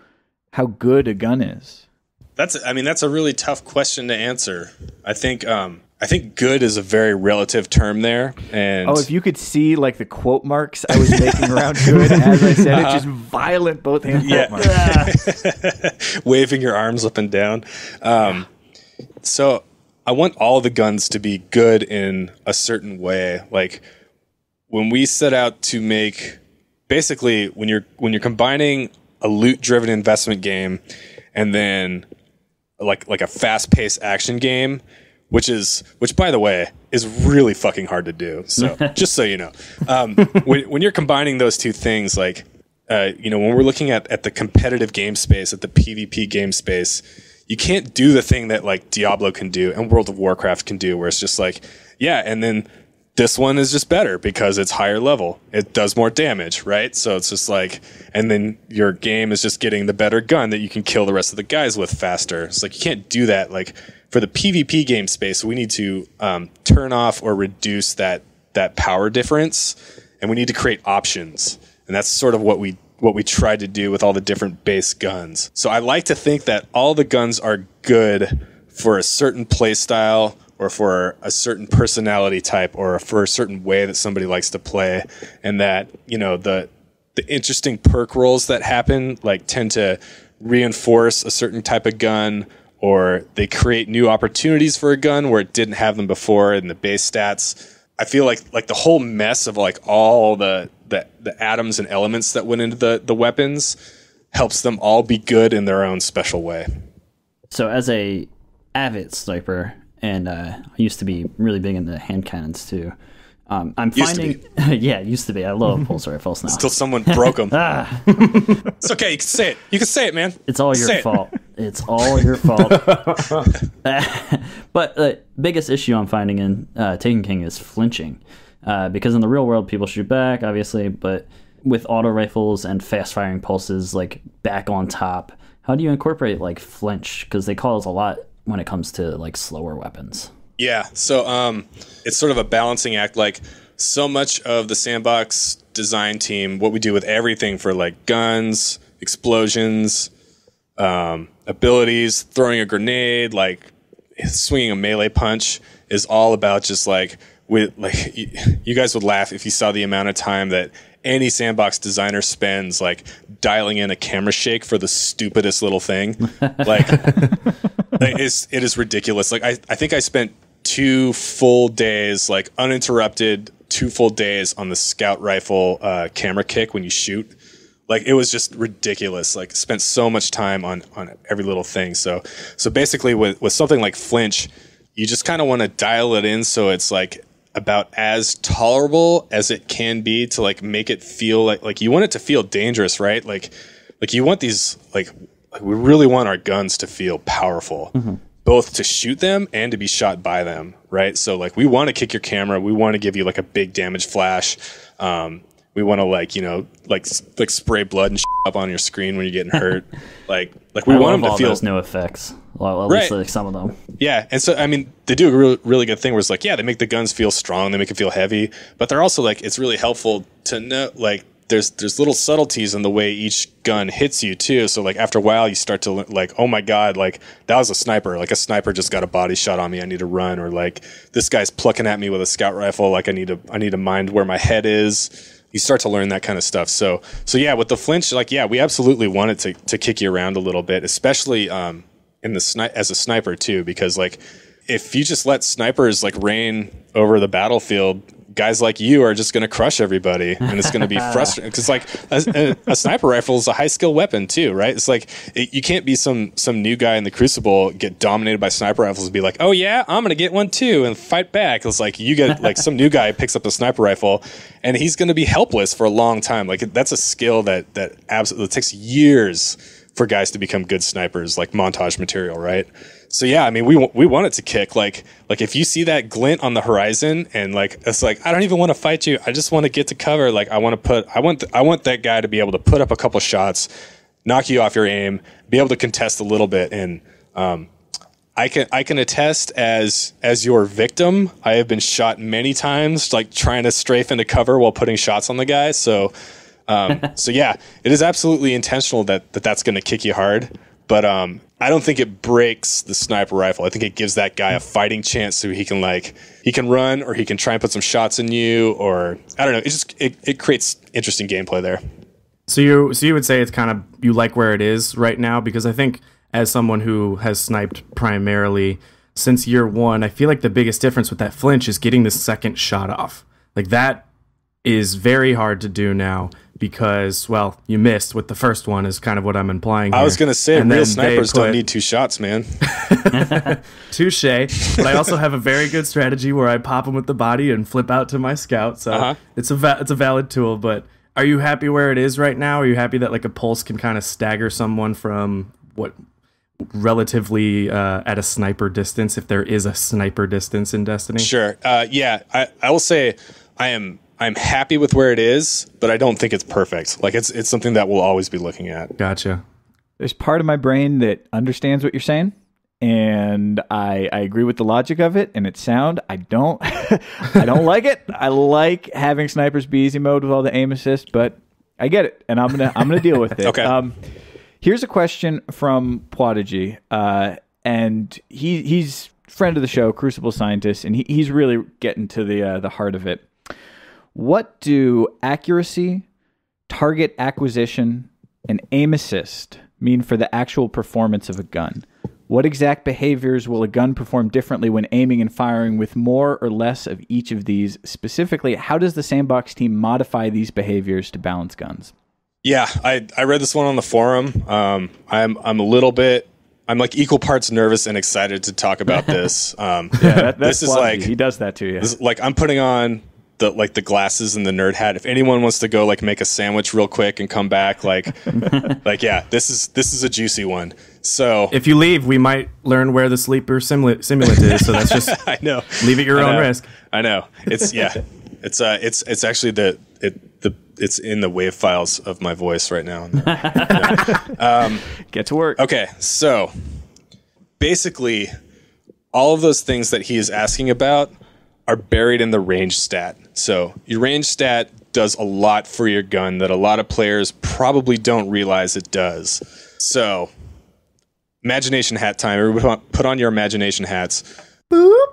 good a gun is? That's a really tough question to answer. I think good is a very relative term there. And if you could see like the quote marks I was making around good as I said it, just violent both hand quote marks. Waving your arms up and down. So I want all the guns to be good in a certain way. Like when we set out to make, basically when you're combining a loot-driven investment game and then like a fast-paced action game, which by the way is really fucking hard to do. So just so you know, when you're combining those two things, like when we're looking at the competitive game space, at the PvP game space, you can't do the thing that like Diablo can do and World of Warcraft can do, where it's just like, and then this one is just better because it's higher level. It does more damage, right? So it's just like, and then your game is just getting the better gun that you can kill the rest of the guys with faster. It's like you can't do that. Like for the PvP game space, we need to turn off or reduce that power difference, and we need to create options. And that's sort of what we tried to do with all the different base guns. So I like to think that all the guns are good for a certain play style, or for a certain personality type, or for a certain way that somebody likes to play, and that the interesting perk rolls that happen like tend to reinforce a certain type of gun, or they create new opportunities for a gun where it didn't have them before in the base stats. I feel like the whole mess of like all the atoms and elements that went into the weapons helps them all be good in their own special way. So as a avid sniper, and I used to be really big into hand cannons too, I'm finding, yeah, it used to be. I love pulse rifles now. Until someone broke them. It's okay. You can say it. You can say it, man. It's all your fault. It's all your fault. But the biggest issue I'm finding in Taken King is flinching. Because in the real world, people shoot back, obviously, but with auto rifles and fast firing pulses, like back on top, how do you incorporate like flinch? Because they cause a lot when it comes to like slower weapons. Yeah, so it's sort of a balancing act. Like so much of the sandbox design team, what we do with everything for like guns, explosions, abilities, throwing a grenade, like swinging a melee punch, is all about just like you guys would laugh if you saw the amount of time that any sandbox designer spends like dialing in a camera shake for the stupidest little thing. Like it is ridiculous. Like I think I spent 2 full days, like uninterrupted 2 full days on the scout rifle camera kick when you shoot. Like it was just ridiculous. Like spent so much time on every little thing. So basically with something like flinch, you just kind of want to dial it in so it's like about as tolerable as it can be to like make it feel like you want it to feel dangerous, right? Like you want these like we really want our guns to feel powerful, both to shoot them and to be shot by them, right? So like we want to kick your camera, we want to give you like a big damage flash. We want to like spray blood and up on your screen when you're getting hurt. like we want them to all feel those new effects. Well, at least like some of them. Yeah, and so I mean, they do a really good thing where it's like, yeah, they make the guns feel strong, they make it feel heavy, but they're also like, it's really helpful to know like there's little subtleties in the way each gun hits you too. So like after a while, you start to like, oh my god, like that was a sniper. Like a sniper just got a body shot on me. I need to run. Or like this guy's plucking at me with a scout rifle. Like I need to mind where my head is. You start to learn that kind of stuff. So yeah, with the flinch, like yeah, we absolutely want it to kick you around a little bit, especially as a sniper too, because like if you just let snipers like reign over the battlefield, guys like you are just going to crush everybody, and it's going to be frustrating because like a sniper rifle is a high skill weapon too, right? It's like you can't be some new guy in the Crucible, get dominated by sniper rifles and be like, oh yeah, I'm going to get one too and fight back. It's like you get like some new guy picks up a sniper rifle and he's going to be helpless for a long time. Like that's a skill that absolutely takes years for guys to become good snipers, like montage material, right? So yeah, I mean, we want it to kick. Like if you see that glint on the horizon, and like it's like I don't even want to fight you. I just want to get to cover. Like I want that guy to be able to put up a couple shots, knock you off your aim, be able to contest a little bit. And I can attest as your victim, I have been shot many times, like trying to strafe into cover while putting shots on the guy. So yeah, it is absolutely intentional that's going to kick you hard. But I don't think it breaks the sniper rifle. I think it gives that guy a fighting chance, so he can run, or he can try and put some shots in you, or I don't know. It creates interesting gameplay there. So you would say it's kind of, you like where it is right now? Because I think as someone who has sniped primarily since year one, I feel like the biggest difference with that flinch is getting the second shot off. Like that is very hard to do now. Because, well, you missed with the first one is kind of what I'm implying here. I was going to say, real snipers don't need 2 shots, man. Touche. But I also have a very good strategy where I pop them with the body and flip out to my scout. So it's a valid tool. But are you happy where it is right now? Are you happy that like a pulse can kind of stagger someone from what relatively at a sniper distance, if there is a sniper distance in Destiny? Sure. Yeah, I will say I'm happy with where it is, but I don't think it's perfect. Like it's something that we'll always be looking at. Gotcha. There's part of my brain that understands what you're saying, and I agree with the logic of it, and it's sound. I don't like it. I like having snipers be easy mode with all the aim assist, but I get it, and I'm gonna deal with it. Okay. Here's a question from Prodigy, and he's friend of the show, Crucible scientist, and he's really getting to the heart of it. What do accuracy, target acquisition, and aim assist mean for the actual performance of a gun? What exact behaviors will a gun perform differently when aiming and firing with more or less of each of these? Specifically, how does the Sandbox team modify these behaviors to balance guns? Yeah, I read this one on the forum. I'm like equal parts nervous and excited to talk about this. That's this is like he does that to you. This, like I'm putting on the glasses and the nerd hat. If anyone wants to go like make a sandwich real quick and come back, like yeah, this is a juicy one. So if you leave, we might learn where the sleeper simulant is. So that's just I know. Leave at your own risk. I know. It's it's actually it's in the wave files of my voice right now. Get to work. Okay, so basically, all of those things that he is asking about are buried in the range stat. So your range stat does a lot for your gun that a lot of players probably don't realize it does. So, imagination hat time. Everybody put on your imagination hats. Boop.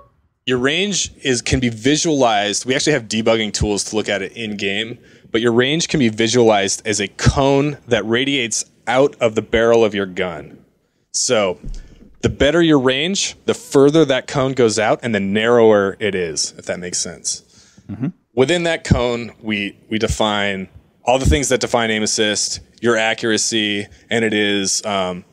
Your range can be visualized. We actually have debugging tools to look at it in game, but your range can be visualized as a cone that radiates out of the barrel of your gun. So, the better your range, the further that cone goes out, and the narrower it is, if that makes sense. Mm-hmm. Within that cone, we define all the things that define aim assist, your accuracy, and it is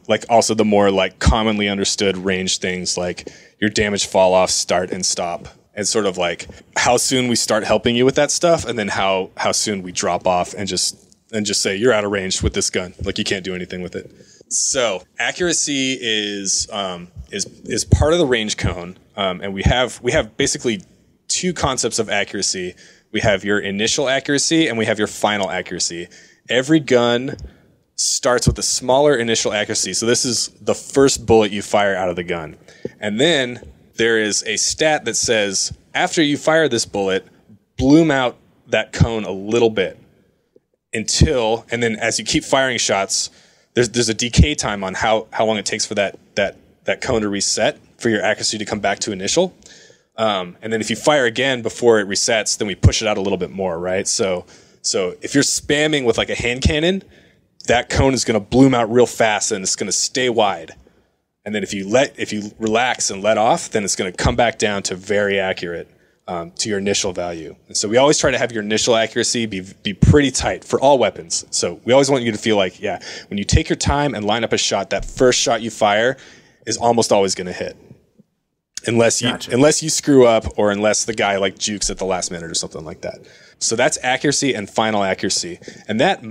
like also the more like commonly understood range things like your damage fall off, start, and stop. And sort of like how soon we start helping you with that stuff, and then how soon we drop off and just say you're out of range with this gun. Like you can't do anything with it. So accuracy is part of the range cone, and we have basically two concepts of accuracy. We have your initial accuracy and we have your final accuracy. Every gun starts with a smaller initial accuracy. So this is the first bullet you fire out of the gun. And then there is a stat that says after you fire this bullet, bloom out that cone a little bit and then as you keep firing shots, there's a decay time on how long it takes for that cone to reset for your accuracy to come back to initial. And then if you fire again before it resets, then we push it out a little bit more, right? So if you're spamming with like a hand cannon, that cone is going to bloom out real fast and it's going to stay wide. And then if you relax and let off, then it's going to come back down to very accurate to your initial value. And so we always try to have your initial accuracy be pretty tight for all weapons. So we always want you to feel like, yeah, when you take your time and line up a shot, that first shot you fire is almost always going to hit. Unless you screw up or unless the guy like jukes at the last minute or something like that. So that's accuracy and final accuracy. And that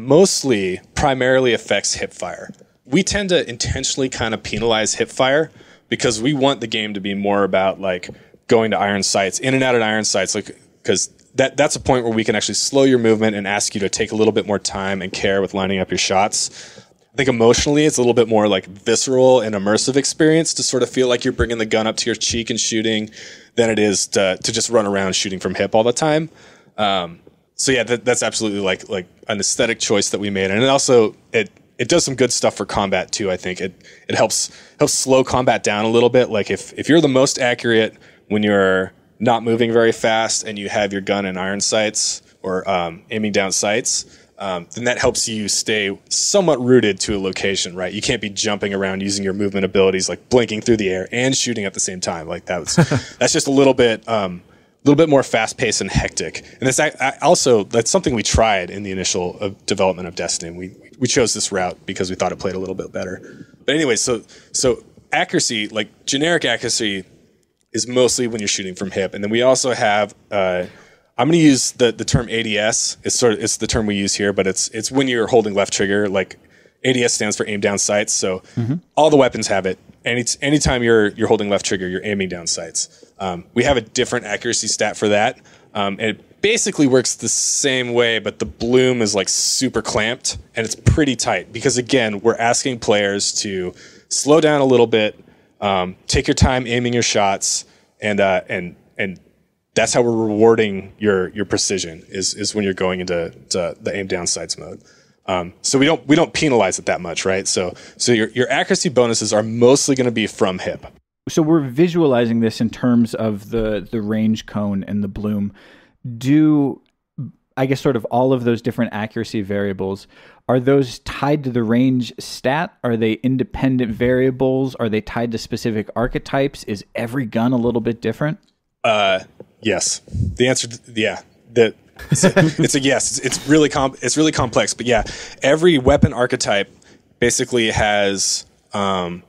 primarily affects hip fire. We tend to intentionally kind of penalize hip fire because we want the game to be more about like going to iron sights, in and out of iron sights, like because that's a point where we can actually slow your movement and ask you to take a little bit more time and care with lining up your shots. I think emotionally it's a little bit more like visceral and immersive experience to sort of feel like you're bringing the gun up to your cheek and shooting than it is to just run around shooting from hip all the time. So yeah, that's absolutely like an aesthetic choice that we made. And it also, it does some good stuff for combat too. I think it helps slow combat down a little bit. Like if you're the most accurate when you're not moving very fast and you have your gun in iron sights or aiming down sights, then that helps you stay somewhat rooted to a location, right? You can't be jumping around using your movement abilities, like blinking through the air and shooting at the same time. Like that's just a little bit more fast paced and hectic. And that's something we tried in the initial development of Destiny. We chose this route because we thought it played a little bit better. But anyway, so accuracy, like generic accuracy, is mostly when you're shooting from hip, and then we also have. I'm going to use the term ADS. It's the term we use here, but it's when you're holding left trigger. Like ADS stands for aim down sights. So all the weapons have it. Anytime you're holding left trigger, you're aiming down sights. We have a different accuracy stat for that. And it basically works the same way, but the bloom is like super clamped and it's pretty tight because again, we're asking players to slow down a little bit, take your time aiming your shots, and that's how we're rewarding your precision is when you're going into the aim down sights mode. So we don't penalize it that much, right? So your accuracy bonuses are mostly going to be from hip. So we're visualizing this in terms of the range cone and the bloom. Do I guess sort of all of those different accuracy variables, are those tied to the range stat? Are they independent variables? Are they tied to specific archetypes? Is every gun a little bit different? Yes. The answer, yeah. It's a yes. It's really complex, but yeah, every weapon archetype basically has a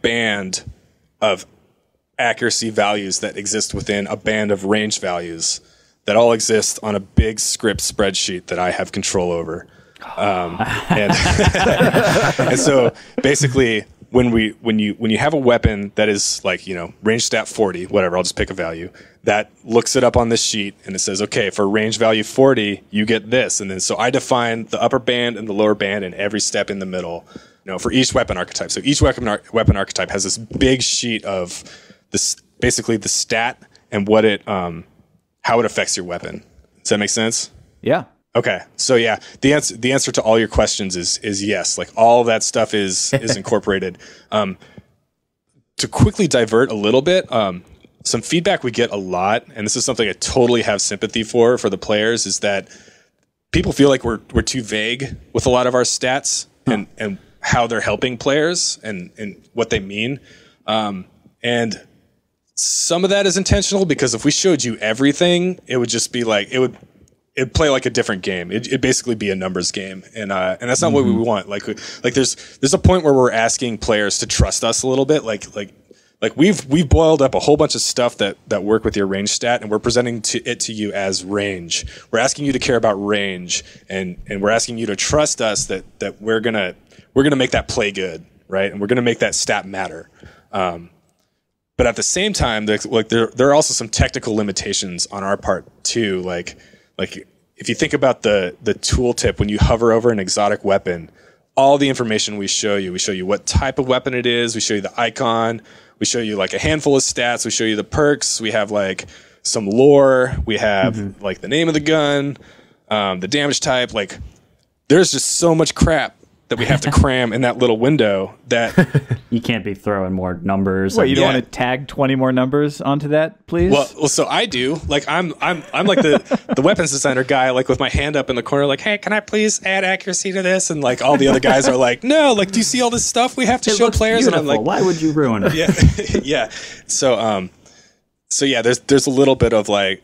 band of accuracy values that exist within a band of range values that all exist on a big script spreadsheet that I have control over. And, and so basically when you have a weapon that is like, range stat 40, whatever, I'll just pick a value that looks it up on this sheet and it says, okay, for range value 40, you get this. And then, so I define the upper band and the lower band and every step in the middle, for each weapon archetype. So each weapon archetype has this big sheet of this, basically the stat and what it, how it affects your weapon. Does that make sense? Yeah. Okay. So yeah, the answer to all your questions is yes. Like all that stuff is incorporated. To quickly divert a little bit, some feedback we get a lot, and this is something I totally have sympathy for the players, is that people feel like we're too vague with a lot of our stats and how they're helping players and what they mean. And some of that is intentional, because if we showed you everything, it would just be like, it'd play like a different game. It'd basically be a numbers game. And that's not what we want. Like there's a point where we're asking players to trust us a little bit. Like we've boiled up a whole bunch of stuff that work with your range stat, and we're presenting it to you as range. We're asking you to care about range, and we're asking you to trust us that we're gonna make that play good, right? And we're gonna make that stat matter. But at the same time, like there are also some technical limitations on our part too. Like if you think about the tooltip, when you hover over an exotic weapon, all the information we show you what type of weapon it is. We show you the icon. We show you like a handful of stats. We show you the perks. We have like some lore. We have like the name of the gun, the damage type. Like there's just so much crap that we have to cram in that little window that you can't be throwing more numbers. Wait, you don't want to tag 20 more numbers onto that, please? Well, so I do. Like I'm like the weapons designer guy, like with my hand up in the corner, like, hey, can I please add accuracy to this? And like all the other guys are like, no, like, do you see all this stuff we have to show players? Beautiful. And I'm like, why would you ruin it? Yeah, yeah. So yeah, there's a little bit of like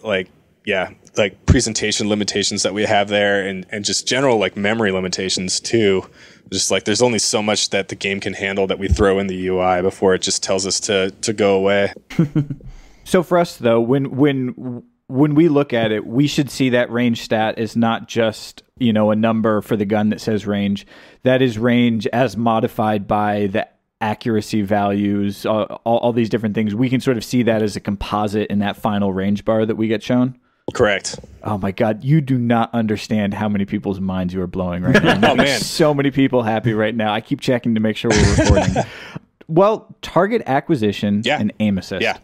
presentation limitations that we have there, and just general like memory limitations too. Just like there's only so much that the game can handle that we throw in the UI before it just tells us to go away. So for us though, when we look at it, we should see that range stat as not just, a number for the gun that says range. That is range as modified by the accuracy values, all these different things. We can sort of see that as a composite in that final range bar that we get shown. Correct. Oh my God, you do not understand how many people's minds you are blowing right now. Oh man, so many people happy right now. I keep checking to make sure we're recording. Well, target acquisition and aim assist. Yeah,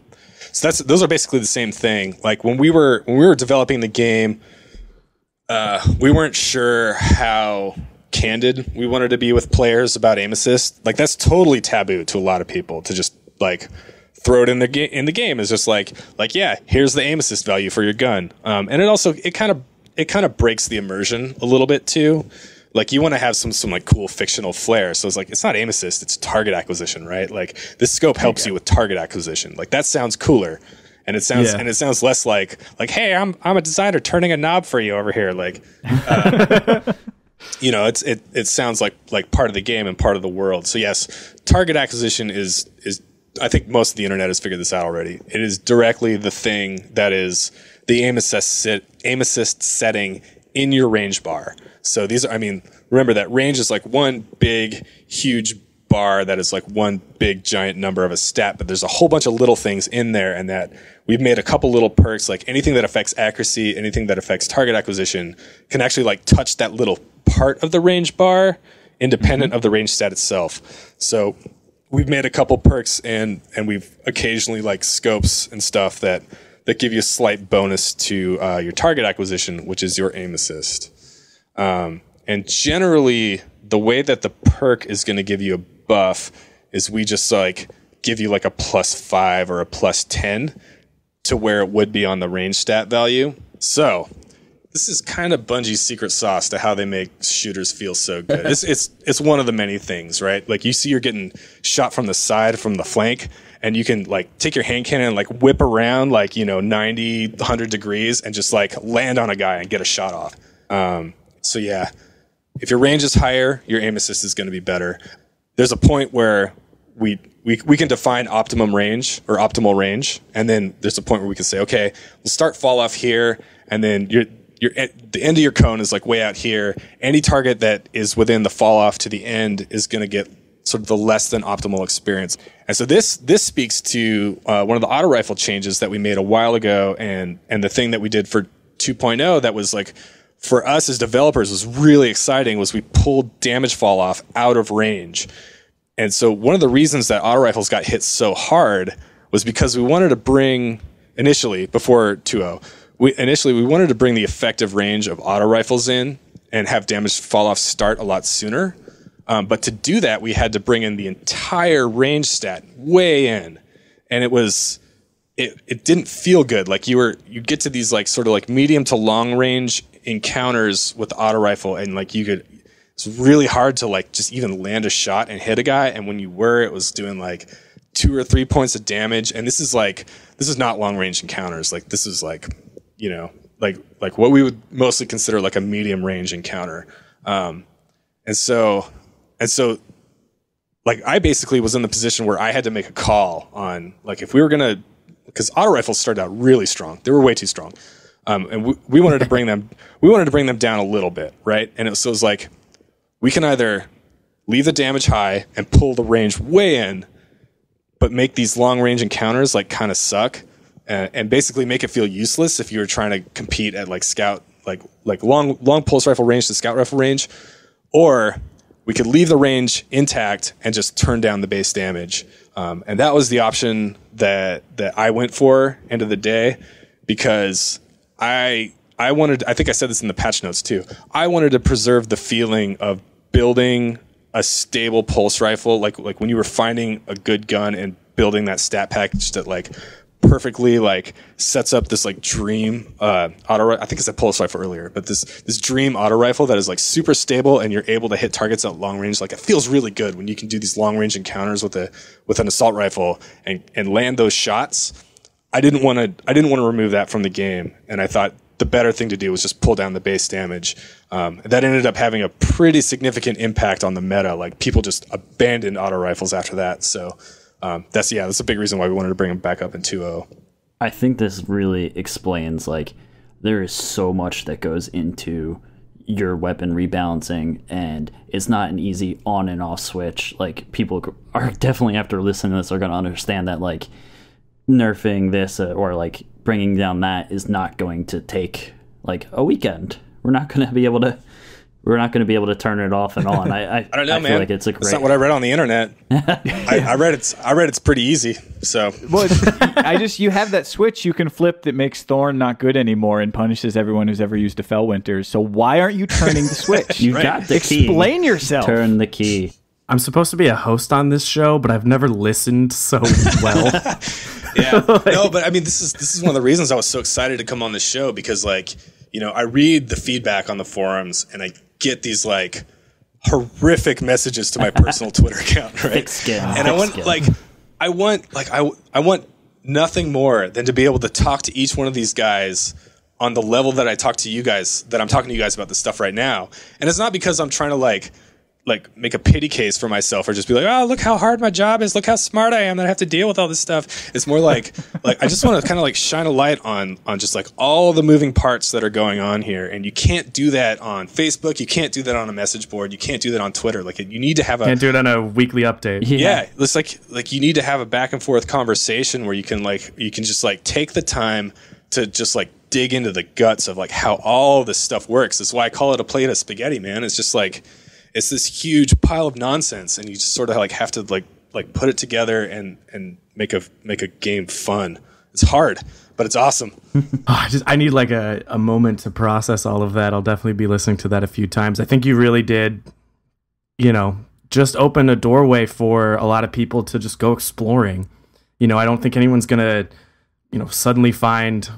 so those are basically the same thing. Like when we were developing the game, we weren't sure how candid we wanted to be with players about aim assist. Like that's totally taboo to a lot of people to just like throw it in the game is just like yeah, here's the aim assist value for your gun, and it kind of breaks the immersion a little bit too. Like you want to have some like cool fictional flair, so it's not aim assist, it's target acquisition, right? Like this scope helps you with target acquisition. Like that sounds cooler, and it sounds less like hey, I'm a designer turning a knob for you over here. Like it sounds like part of the game and part of the world. So yes, target acquisition is. I think most of the internet has figured this out already. It is directly the thing that is the aim assist setting in your range bar. So remember that range is like one big, huge bar that is like one big, giant number of a stat, but there's a whole bunch of little things in there, and that we've made a couple little perks, like anything that affects accuracy, anything that affects target acquisition can actually like touch that little part of the range bar independent of the range stat itself. So we've made a couple perks and we've occasionally like scopes and stuff that give you a slight bonus to your target acquisition, which is your aim assist. And generally, the way that the perk is going to give you a buff is we just like give you like a +5 or a +10 to where it would be on the range stat value. So this is kind of Bungie's secret sauce to how they make shooters feel so good. It's one of the many things, right? Like you see you're getting shot from the side, from the flank, and you can like take your hand cannon and like whip around like, 90, 100 degrees and just like land on a guy and get a shot off. So yeah, if your range is higher, your aim assist is going to be better. There's a point where we we can define optimum range or optimal range, and then there's a point where we can say, okay, we'll start fall off here, and then you're at the end of your cone is like way out here. Any target that is within the fall off to the end is going to get sort of the less than optimal experience. And so this speaks to one of the auto rifle changes that we made a while ago, and the thing that we did for 2.0 that was like for us as developers was really exciting was we pulled damage fall off out of range. And so one of the reasons that auto rifles got hit so hard was because we wanted to bring initially before 2.0 we wanted to bring the effective range of auto rifles in and have damage fall off start a lot sooner. But to do that, we had to bring in the entire range stat way in, and it didn't feel good. Like you get to these like sort of like medium to long range encounters with the auto rifle, and like it's really hard to like just even land a shot and hit a guy. And when you were, it was doing like 2 or 3 points of damage. And this is not long range encounters. Like this is like, you know, like what we would mostly consider like a medium range encounter. And so like I basically was in the position where I had to make a call on like if we were gonna, because auto rifles started out really strong. They were way too strong, and we wanted to bring them down a little bit, right? And it was like we can either leave the damage high and pull the range way in, but make these long range encounters like kind of suck, and basically make it feel useless if you were trying to compete at like scout like long pulse rifle range to scout rifle range, or we could leave the range intact and just turn down the base damage. And that was the option that I went for end of the day, because I think I said this in the patch notes too. I wanted to preserve the feeling of building a stable pulse rifle, like when you were finding a good gun and building that stat package that like perfectly like sets up this like dream auto. I think it's a pulse rifle earlier, but this dream auto rifle that is like super stable and you're able to hit targets at long range. Like it feels really good when you can do these long range encounters with an assault rifle and land those shots. I didn't want to remove that from the game, and I thought the better thing to do was just pull down the base damage. That ended up having a pretty significant impact on the meta. Like people just abandoned auto rifles after that. So. That's a big reason why we wanted to bring them back up in 2.0. I think this really explains, like, there is so much that goes into your weapon rebalancing, and it's not an easy on and off switch. Like, people are definitely, after listening to this, are going to understand that, like, nerfing this or, like, bringing down that is not going to take, like, a weekend. We're not going to be able to turn it off and on. I don't know, I man. feel like it's a great. That's not what I read on the internet. I read it's pretty easy. So well, you have that switch you can flip that makes Thorn not good anymore and punishes everyone who's ever used a Fellwinter. So why aren't you turning the switch? You got the key. Explain yourself. Turn the key. I'm supposed to be a host on this show, but I've never listened so well. Yeah. No, but I mean, this is one of the reasons I was so excited to come on this show, because like, you know, I read the feedback on the forums and I get these like horrific messages to my personal Twitter account, right? Thick skin. And I want nothing more than to be able to talk to each one of these guys on the level that I talk to you guys, that I'm talking to you guys about this stuff right now. And it's not because I'm trying to like make a pity case for myself or just be like, oh, look how hard my job is. Look how smart I am that I have to deal with all this stuff. It's more like I just want to kind of like shine a light on just like all the moving parts that are going on here. And you can't do that on Facebook. You can't do that on a message board. You can't do that on Twitter. Like you need to have can't do it on a weekly update. Yeah. It's like you need to have a back and forth conversation where you can just like take the time to just like dig into the guts of like how all this stuff works. That's why I call it a plate of spaghetti, man. It's just like, it's this huge pile of nonsense, and you just sort of like have to like put it together and make a game fun. It's hard, but it's awesome. I need like a moment to process all of that. I'll definitely be listening to that a few times. I think you really did, you know, just open a doorway for a lot of people to just go exploring. You know, I don't think anyone's gonna, you know, suddenly find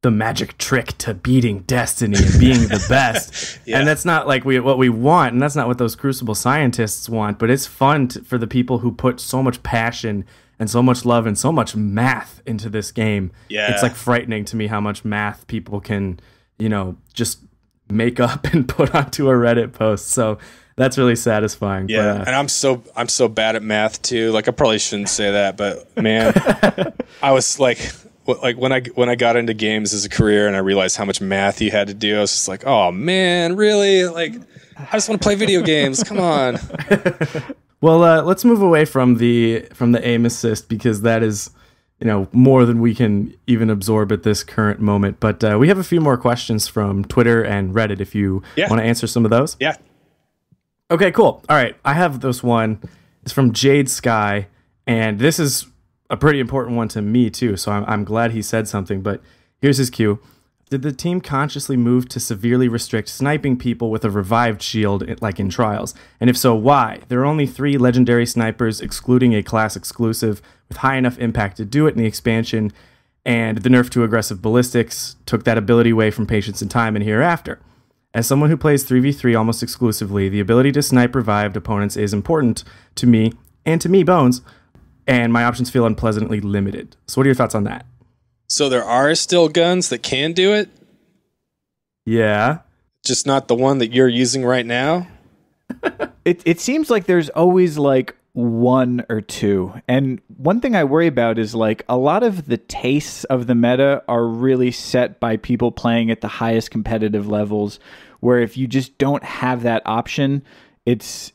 the magic trick to beating Destiny and being the best. Yeah. And that's not like what we want, and that's not what those Crucible scientists want, but it's fun for the people who put so much passion and so much love and so much math into this game. Yeah. It's like frightening to me how much math people can, you know, just make up and put onto a Reddit post. So that's really satisfying. Yeah, but, and I'm so bad at math too. Like I probably shouldn't say that, but man, I was like when I got into games as a career and I realized how much math you had to do, I was just like, oh man, really? Like I just want to play video games. Come on. Well, let's move away from the aim assist, because that is, more than we can even absorb at this current moment. But we have a few more questions from Twitter and Reddit if you want to answer some of those. Yeah. Okay, cool. All right, I have this one. It's from Jade Sky, and this is a pretty important one to me too, so I'm glad he said something. But here's his cue. Did the team consciously move to severely restrict sniping people with a revived shield like in Trials? And if so, why? There are only 3 legendary snipers, excluding a class exclusive, with high enough impact to do it in the expansion, and the nerf to aggressive ballistics took that ability away from Patience and Time and Hereafter. As someone who plays 3v3 almost exclusively, the ability to snipe revived opponents is important to me, and to me, Bones, and my options feel unpleasantly limited. So what are your thoughts on that? So there are still guns that can do it? Yeah. Just not the one that you're using right now? It seems like there's always like 1 or 2. And one thing I worry about is like a lot of the tastes of the meta are really set by people playing at the highest competitive levels, where if you just don't have that option, it's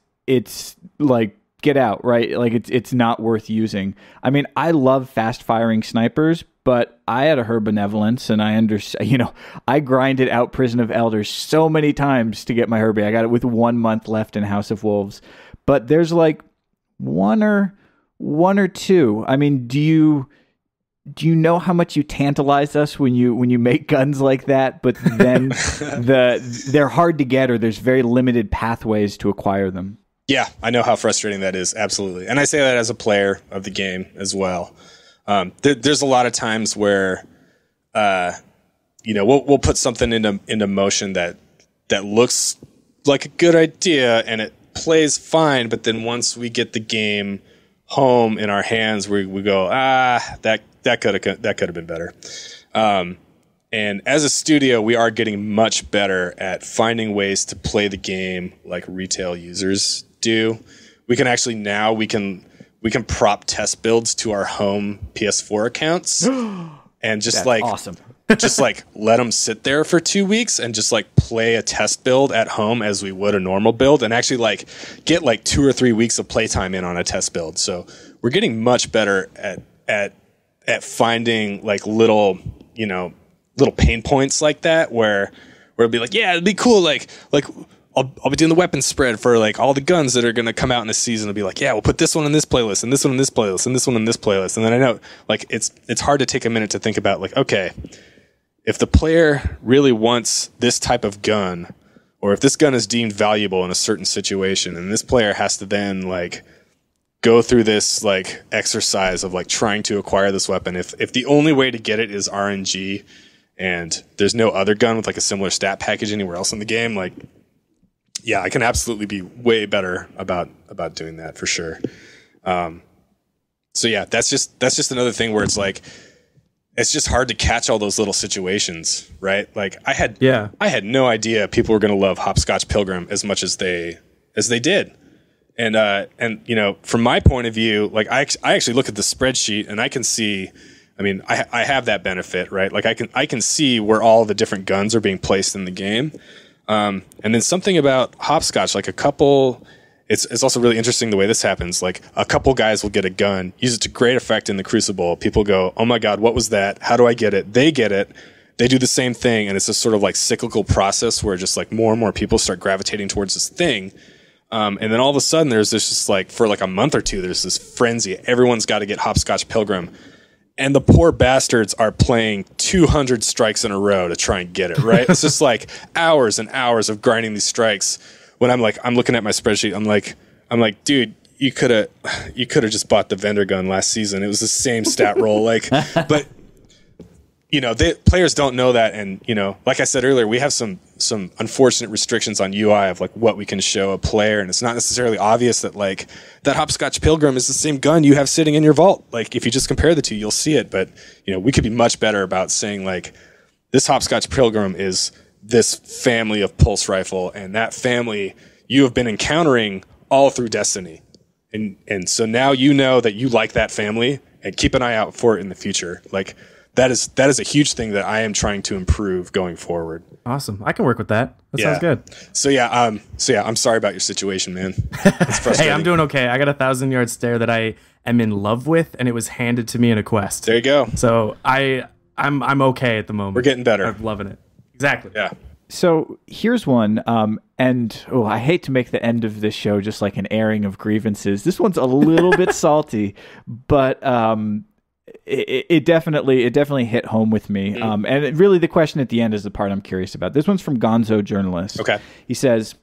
like get out, right? Like it's not worth using. I mean, I love fast firing snipers, but I had a her benevolence, and I understand, I grinded out Prison of Elders so many times to get my Herbie. I got it with 1 month left in House of Wolves, but there's like one or 2. I mean, do you know how much you tantalize us when you make guns like that? But then they're hard to get, or there's very limited pathways to acquire them. Yeah, I know how frustrating that is. Absolutely. And I say that as a player of the game as well. There's a lot of times where, we'll put something into motion that that like a good idea and it plays fine, but then once we get the game home in our hands, we go, that could have been better. And as a studio, we are getting much better at finding ways to play the game like retail users do. We can actually now we can prop test builds to our home PS4 accounts and just That's awesome. just like let them sit there for 2 weeks and just like play a test build at home as we would a normal build, and actually like get like 2 or 3 weeks of playtime in on a test build. So we're getting much better at finding like little pain points like that where it'll be like, yeah, it'd be cool. Like I'll be doing the weapon spread for like all the guns that are going to come out in this season. It'll be like, yeah, we'll put this one in this playlist and this one in this playlist and this one in this playlist. And then I know like it's hard to take a minute to think about like, okay, if the player really wants this type of gun, or if this gun is deemed valuable in a certain situation, and this player has to then like go through this like exercise of like trying to acquire this weapon, if the only way to get it is RNG and there's no other gun with like a similar stat package anywhere else in the game, like, yeah, I can absolutely be way better about doing that for sure. So yeah, that's just another thing where it's like, it's just hard to catch all those little situations, right? Like I had no idea people were going to love Hopscotch Pilgrim as much as they did. And from my point of view, like I actually look at the spreadsheet and I can see, I mean, I have that benefit, right? Like I can see where all the different guns are being placed in the game. And then something about Hopscotch, like a couple, it's also really interesting the way this happens. Like a couple guys will get a gun, use it to great effect in the Crucible. People go, oh my God, what was that? How do I get it? They get it. They do the same thing. And it's this sort of like cyclical process where just like more and more people start gravitating towards this thing. And then all of a sudden there's this just like, for like a month or two, there's this frenzy. Everyone's got to get Hopscotch Pilgrim. And the poor bastards are playing 200 strikes in a row to try and get it, right? It's just like hours and hours of grinding these strikes. When I'm looking at my spreadsheet, I'm like, dude, you could have just bought the vendor gun last season. It was the same stat roll. Like, but players don't know that. And, like I said earlier, we have some unfortunate restrictions on UI of like what we can show a player. And it's not necessarily obvious that like that Hopscotch Pilgrim is the same gun you have sitting in your vault. Like if you just compare the two, you'll see it. But, we could be much better about saying like this Hopscotch Pilgrim is this family of pulse rifle, and that family you have been encountering all through Destiny. And so now you know that you like that family, and keep an eye out for it in the future. Like that is a huge thing that I am trying to improve going forward. Awesome. I can work with that. That sounds good. So I'm sorry about your situation, man. It's frustrating. Hey, I'm doing okay. I got a 1,000-yard stare that I am in love with, and it was handed to me in a quest. There you go. So I'm okay at the moment. We're getting better. I'm loving it. Exactly. Yeah. So here's one, and I hate to make the end of this show just like an airing of grievances. This one's a little bit salty, but it definitely hit home with me. And really, the question at the end is the part I'm curious about. This one's from Gonzo Journalist. Okay. He says,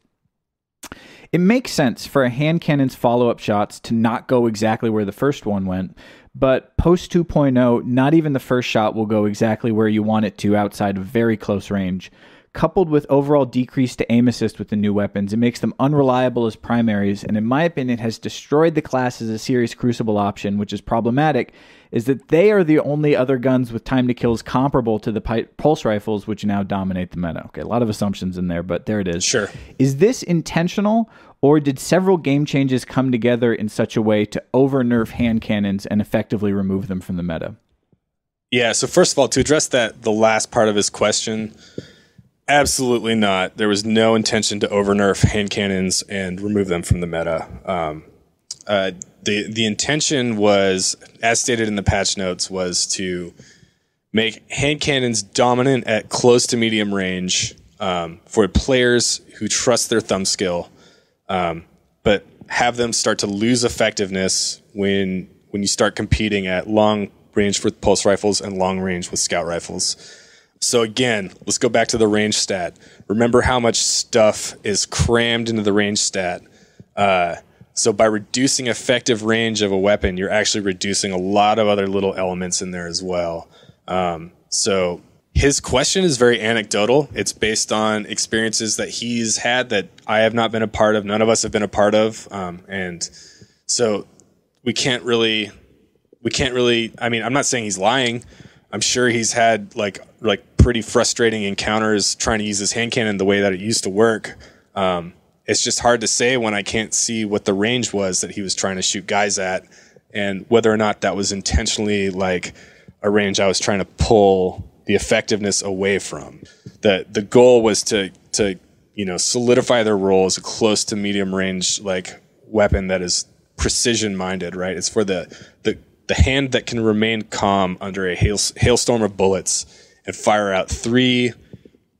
it makes sense for a hand cannon's follow-up shots to not go exactly where the first one went, but post 2.0, not even the first shot will go exactly where you want it to outside of very close range. Coupled with overall decrease to aim assist with the new weapons, it makes them unreliable as primaries, and in my opinion has destroyed the class as a serious Crucible option, which is problematic, is that they are the only other guns with time to kills comparable to the pulse rifles, which now dominate the meta. Okay, a lot of assumptions in there, but there it is. Sure. Is this intentional, or did several game changes come together in such a way to over-nerf hand cannons and effectively remove them from the meta? Yeah, so first of all, to address the last part of his question, absolutely not. There was no intention to over-nerf hand cannons and remove them from the meta. The intention was, as stated in the patch notes, was to make hand cannons dominant at close to medium range for players who trust their thumb skill, but have them start to lose effectiveness when you start competing at long range with pulse rifles and long range with scout rifles. So again, let's go back to the range stat. Remember how much stuff is crammed into the range stat. So by reducing effective range of a weapon, you're actually reducing a lot of other little elements in there as well. So his question is very anecdotal. It's based on experiences that he's had that I have not been a part of. None of us have been a part of. And so we can't really, I mean, I'm not saying he's lying. I'm sure he's had like pretty frustrating encounters trying to use his hand cannon the way that it used to work. It's just hard to say when I can't see what the range was that he was trying to shoot guys at, and whether or not that was intentionally like a range I was trying to pull the effectiveness away from. The goal was to solidify their role as a close to medium range like weapon that is precision minded, right? It's for the hand that can remain calm under a hailstorm of bullets and fire out 3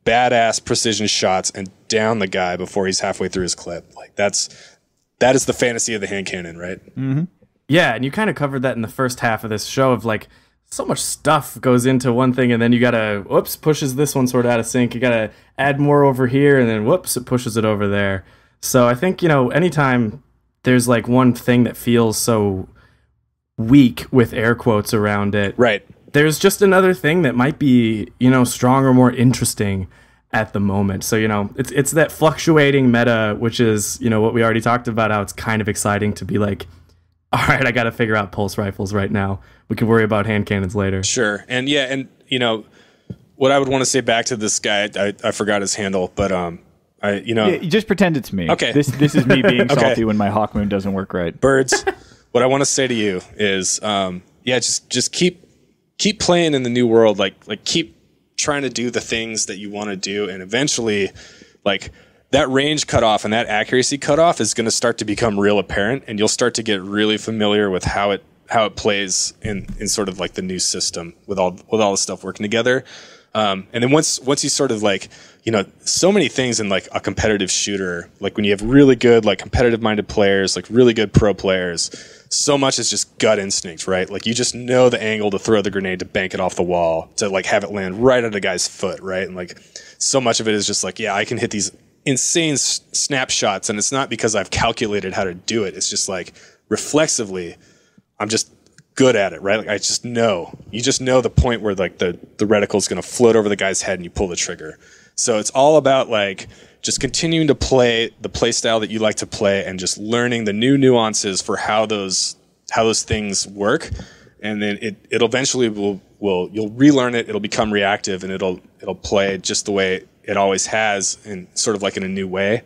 badass precision shots and down the guy before he's halfway through his clip. Like that is the fantasy of the hand cannon, right? Mm-hmm. Yeah, and you kind of covered that in the first half of this show of like so much stuff goes into one thing, and then you gotta pushes this one sort of out of sync. You gotta add more over here, and then it pushes it over there. So I think anytime there's like one thing that feels so weak with air quotes around it, right? There's just another thing that might be, stronger, more interesting at the moment. So, it's that fluctuating meta, which is, what we already talked about, how it's kind of exciting to be like, all right, I got to figure out pulse rifles right now. We can worry about hand cannons later. Sure. And what I would want to say back to this guy, I forgot his handle, but, you just pretend it's me. Okay. This is me being salty when my Hawkmoon doesn't work right. Birds, what I want to say to you is, just keep playing in the new world, like keep trying to do the things that you want to do, and eventually like that range cutoff and that accuracy cutoff is going to start to become real apparent, and you'll start to get really familiar with how it plays in sort of like the new system with all the stuff working together. And then once you sort of like, so many things in like a competitive shooter, like when you have really good, like competitive minded players, like really good pro players, so much is just gut instinct, right? Like you just know the angle to throw the grenade, to bank it off the wall, to like have it land right at a guy's foot, right? And like so much of it is just like, yeah, I can hit these insane snapshots, and it's not because I've calculated how to do it. It's just like reflexively, I'm just good at it, right? Like I just know. You just know the point where like the reticle is going to float over the guy's head and you pull the trigger. So it's all about like just continuing to play the play style that you like to play, and just learning the new nuances for how those things work. And then it'll eventually you'll relearn it. It'll become reactive, and it'll play just the way it always has, in sort of like in a new way.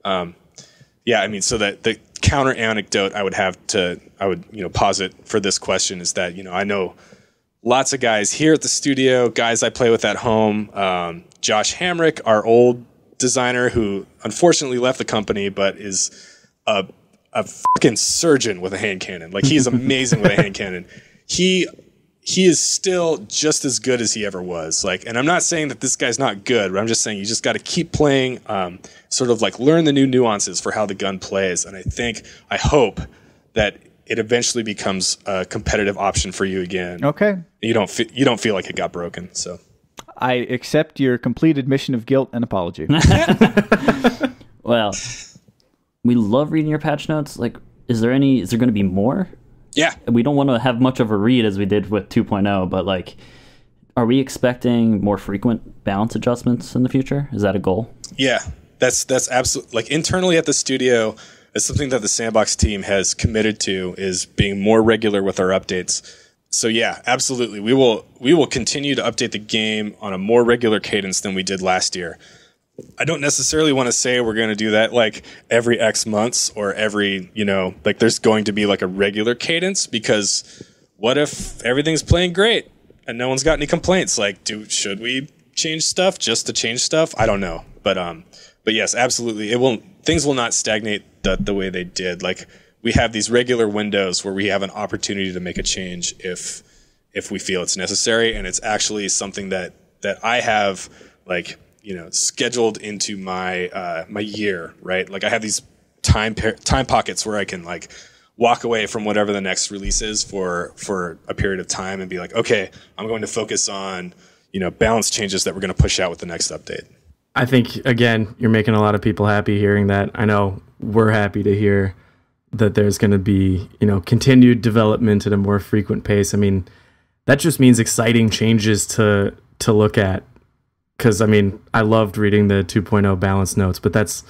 Yeah, I mean, so that the counter anecdote I would posit for this question is that, I know lots of guys here at the studio, guys I play with at home. Josh Hamrick, our old designer, who unfortunately left the company, but is a fucking surgeon with a hand cannon. Like, he's amazing with a hand cannon. He is still just as good as he ever was. Like, and I'm not saying that this guy's not good, but I'm just saying you just got to keep playing, sort of like learn the new nuances for how the gun plays. And I hope that it eventually becomes a competitive option for you again. Okay. You don't feel like it got broken. So I accept your complete admission of guilt and apology. Well, we love reading your patch notes. Like, is there going to be more? Yeah. We don't want to have much of a read as we did with 2.0, but like, are we expecting more frequent balance adjustments in the future? Is that a goal? Yeah, that's absolutely, like, internally at the studio, it's something that the Sandbox team has committed to, is being more regular with our updates. So yeah, absolutely. We will continue to update the game on a more regular cadence than we did last year. I don't necessarily want to say we're going to do that like every X months or every, like there's going to be like a regular cadence, because what if everything's playing great and no one's got any complaints? Like, should we change stuff just to change stuff? I don't know. But yes, absolutely. Things will not stagnate the way they did. Like, we have these regular windows where we have an opportunity to make a change if we feel it's necessary. And it's actually something that I have, like, scheduled into my my year, right? Like, I have these time pockets where I can like walk away from whatever the next release is for a period of time and be like, okay, I'm going to focus on balance changes that we're going to push out with the next update. I think, again, you're making a lot of people happy hearing that. I know we're happy to hear that there's going to be, continued development at a more frequent pace. I mean, that just means exciting changes to look at. Because, I mean, I loved reading the 2.0 balance notes, but that's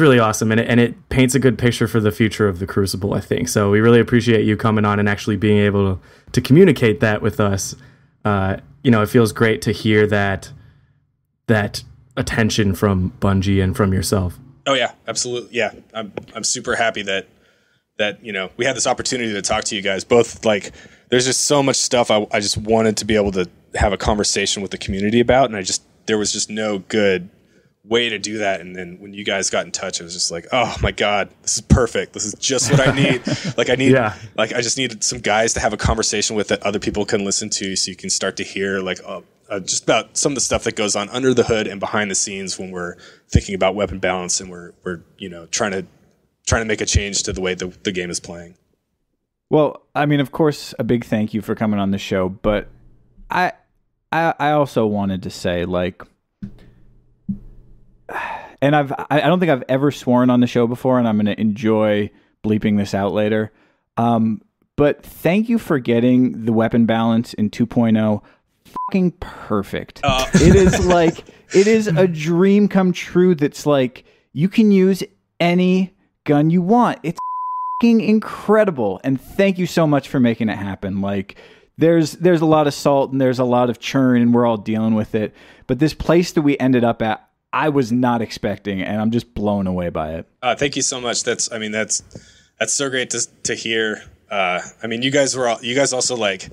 really awesome. And it paints a good picture for the future of the Crucible, I think. So we really appreciate you coming on and actually being able to communicate that with us. It feels great to hear that attention from Bungie and from yourself. Oh yeah, absolutely. Yeah. I'm super happy that we had this opportunity to talk to you guys both. Like, there's just so much stuff I just wanted to be able to have a conversation with the community about. And there was just no good way to do that. And then when you guys got in touch, it was just like, oh my God, this is perfect. This is just what I need. I just needed some guys to have a conversation with that other people can listen to, so you can start to hear like, just about some of the stuff that goes on under the hood and behind the scenes when we're thinking about weapon balance and we're trying to make a change to the way the game is playing. Well, I mean, of course, a big thank you for coming on the show, but I also wanted to say, like, and I don't think I've ever sworn on the show before, and I'm going to enjoy bleeping this out later. But thank you for getting the weapon balance in 2.0 fucking perfect. It is a dream come true. That's like, you can use any gun you want. It's fucking incredible. And thank you so much for making it happen. Like, there's a lot of salt and there's a lot of churn and we're all dealing with it. But this place that we ended up at, I was not expecting, and I'm just blown away by it. Thank you so much. That's so great to hear. I mean, you guys also, like,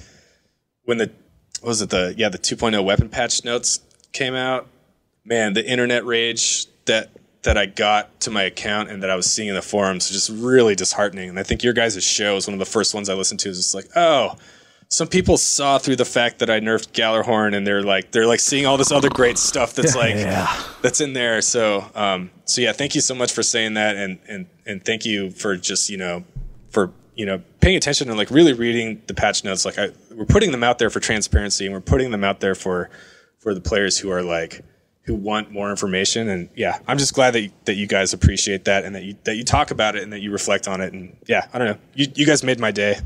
when the 2.0 weapon patch notes came out, man, the internet rage that I got to my account and that I was seeing in the forums was just really disheartening. And I think your guys' show is one of the first ones I listened to. Is just like, oh, some people saw through the fact that I nerfed Gallarhorn, and they're like seeing all this other great stuff that's like that's in there. So yeah, thank you so much for saying that, and thank you for just paying attention and like really reading the patch notes. Like, we're putting them out there for transparency, and we're putting them out there for the players who want more information. And yeah, I'm just glad that you guys appreciate that, and that you talk about it and that you reflect on it. And yeah, I don't know, you guys made my day.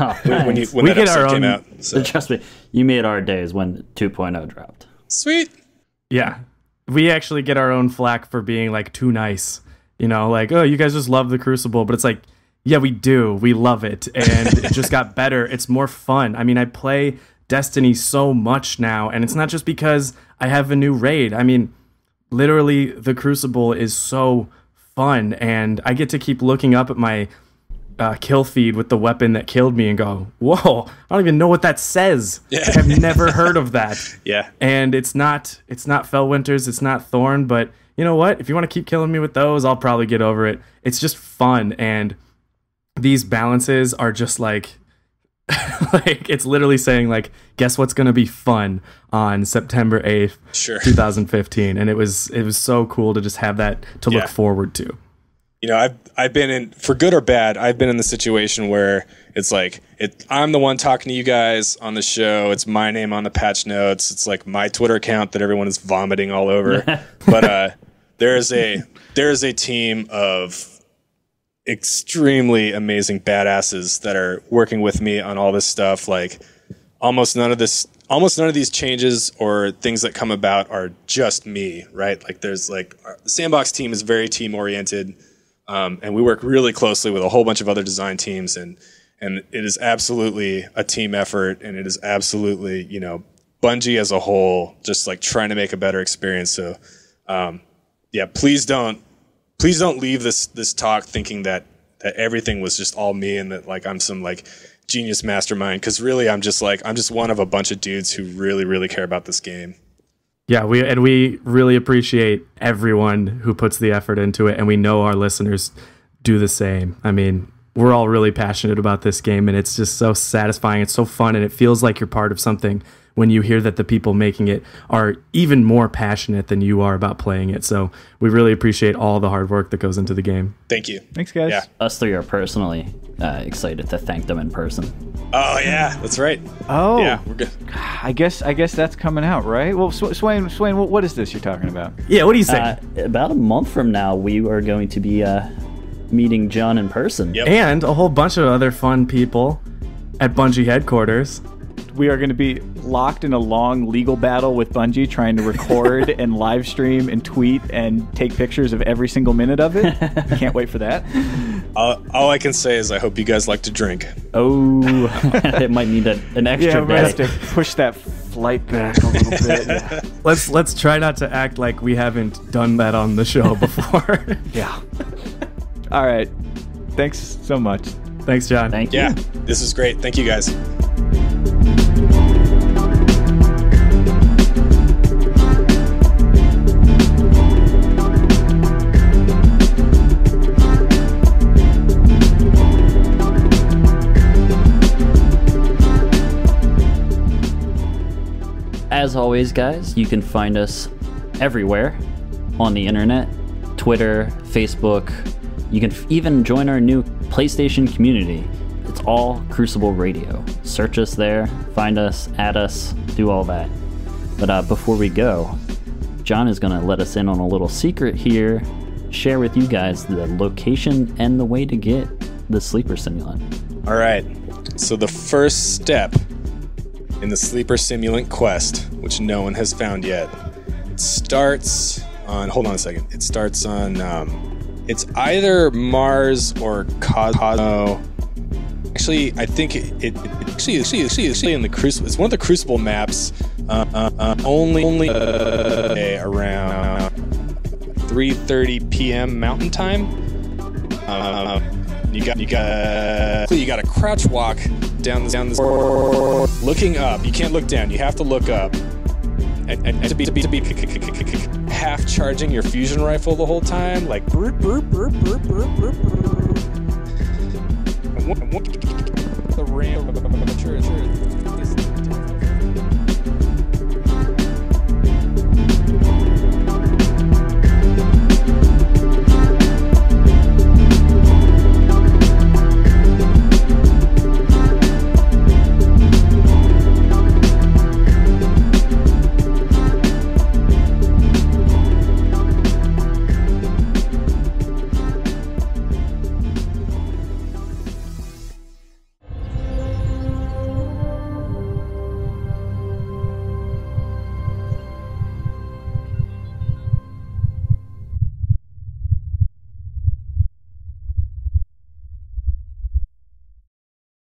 Oh, when that episode came out. So. Trust me, you made our days when 2.0 dropped. Sweet. Yeah. We actually get our own flack for being like too nice. Like, oh, you guys just love the Crucible. But it's like, yeah, we do. We love it. And it just got better. It's more fun. I mean, I play Destiny so much now, and it's not just because I have a new raid. I mean, literally the Crucible is so fun, and I get to keep looking up at my kill feed with the weapon that killed me and go, whoa, I don't even know what that says. Yeah. I've never heard of that. Yeah. And it's not Fellwinter's, it's not Thorn, but you know what? If you want to keep killing me with those, I'll probably get over it. It's just fun, and these balances are just like like it's literally saying like, guess what's going to be fun on September 8th, Sure. 2015. And it was so cool to just have that to look forward to. You know, I've been in, for good or bad, I've been in the situation where it's like, I'm the one talking to you guys on the show. It's my name on the patch notes. It's like my Twitter account that everyone is vomiting all over. But there is a team of extremely amazing badasses that are working with me on all this stuff. Like almost none of these changes or things that come about are just me, right? Like there's like the Sandbox team is very team oriented. And we work really closely with a whole bunch of other design teams, and it is absolutely a team effort, and it is absolutely, you know, Bungie as a whole just like trying to make a better experience. So, please don't leave this talk thinking that everything was just all me and that like I'm some like genius mastermind, because really I'm just one of a bunch of dudes who really, really care about this game. Yeah, we really appreciate everyone who puts the effort into it, and we know our listeners do the same. I mean, we're all really passionate about this game, and it's just so satisfying. It's so fun, and it feels like you're part of something when you hear that the people making it are even more passionate than you are about playing it. So we really appreciate all the hard work that goes into the game. Thank you. Thanks, guys. Yeah. Us three are personally excited to thank them in person. Oh yeah, that's right. Oh, Yeah, we're good. I guess that's coming out, right? Well, Swain, what is this you're talking about? Yeah, what do you say? About a month from now, we are going to be meeting John in person. Yep. And a whole bunch of other fun people at Bungie headquarters. We are going to be locked in a long legal battle with Bungie, trying to record and live stream and tweet and take pictures of every single minute of it. Can't wait for that. All I can say is I hope you guys like to drink. Oh, it might need an extra Yeah, we have day. to push that flight back a little bit. Yeah. Let's try not to act like we haven't done that on the show before. Yeah. All right. Thanks so much. Thanks, John. Thank you. Yeah, this is great. Thank you guys. As always, guys, you can find us everywhere on the internet, Twitter, Facebook. You can even join our new PlayStation community. It's all Crucible Radio. Search us there, find us, add us, do all that. But before we go, John is going to let us in on a little secret here, share with you guys the location and the way to get the sleeper simulant. All right. So the first step in the sleeper simulant quest, which no one has found yet, it starts on, hold on a second. It starts on, it's either Mars or Cosmo. Actually, I think it actually in the Crucible. It's one of the Crucible maps. Only around 3:30 p.m. Mountain Time. You got to crouch walk down this looking up. You can't look down. You have to look up. And to be half charging your fusion rifle the whole time, like burp. The ram. Sure.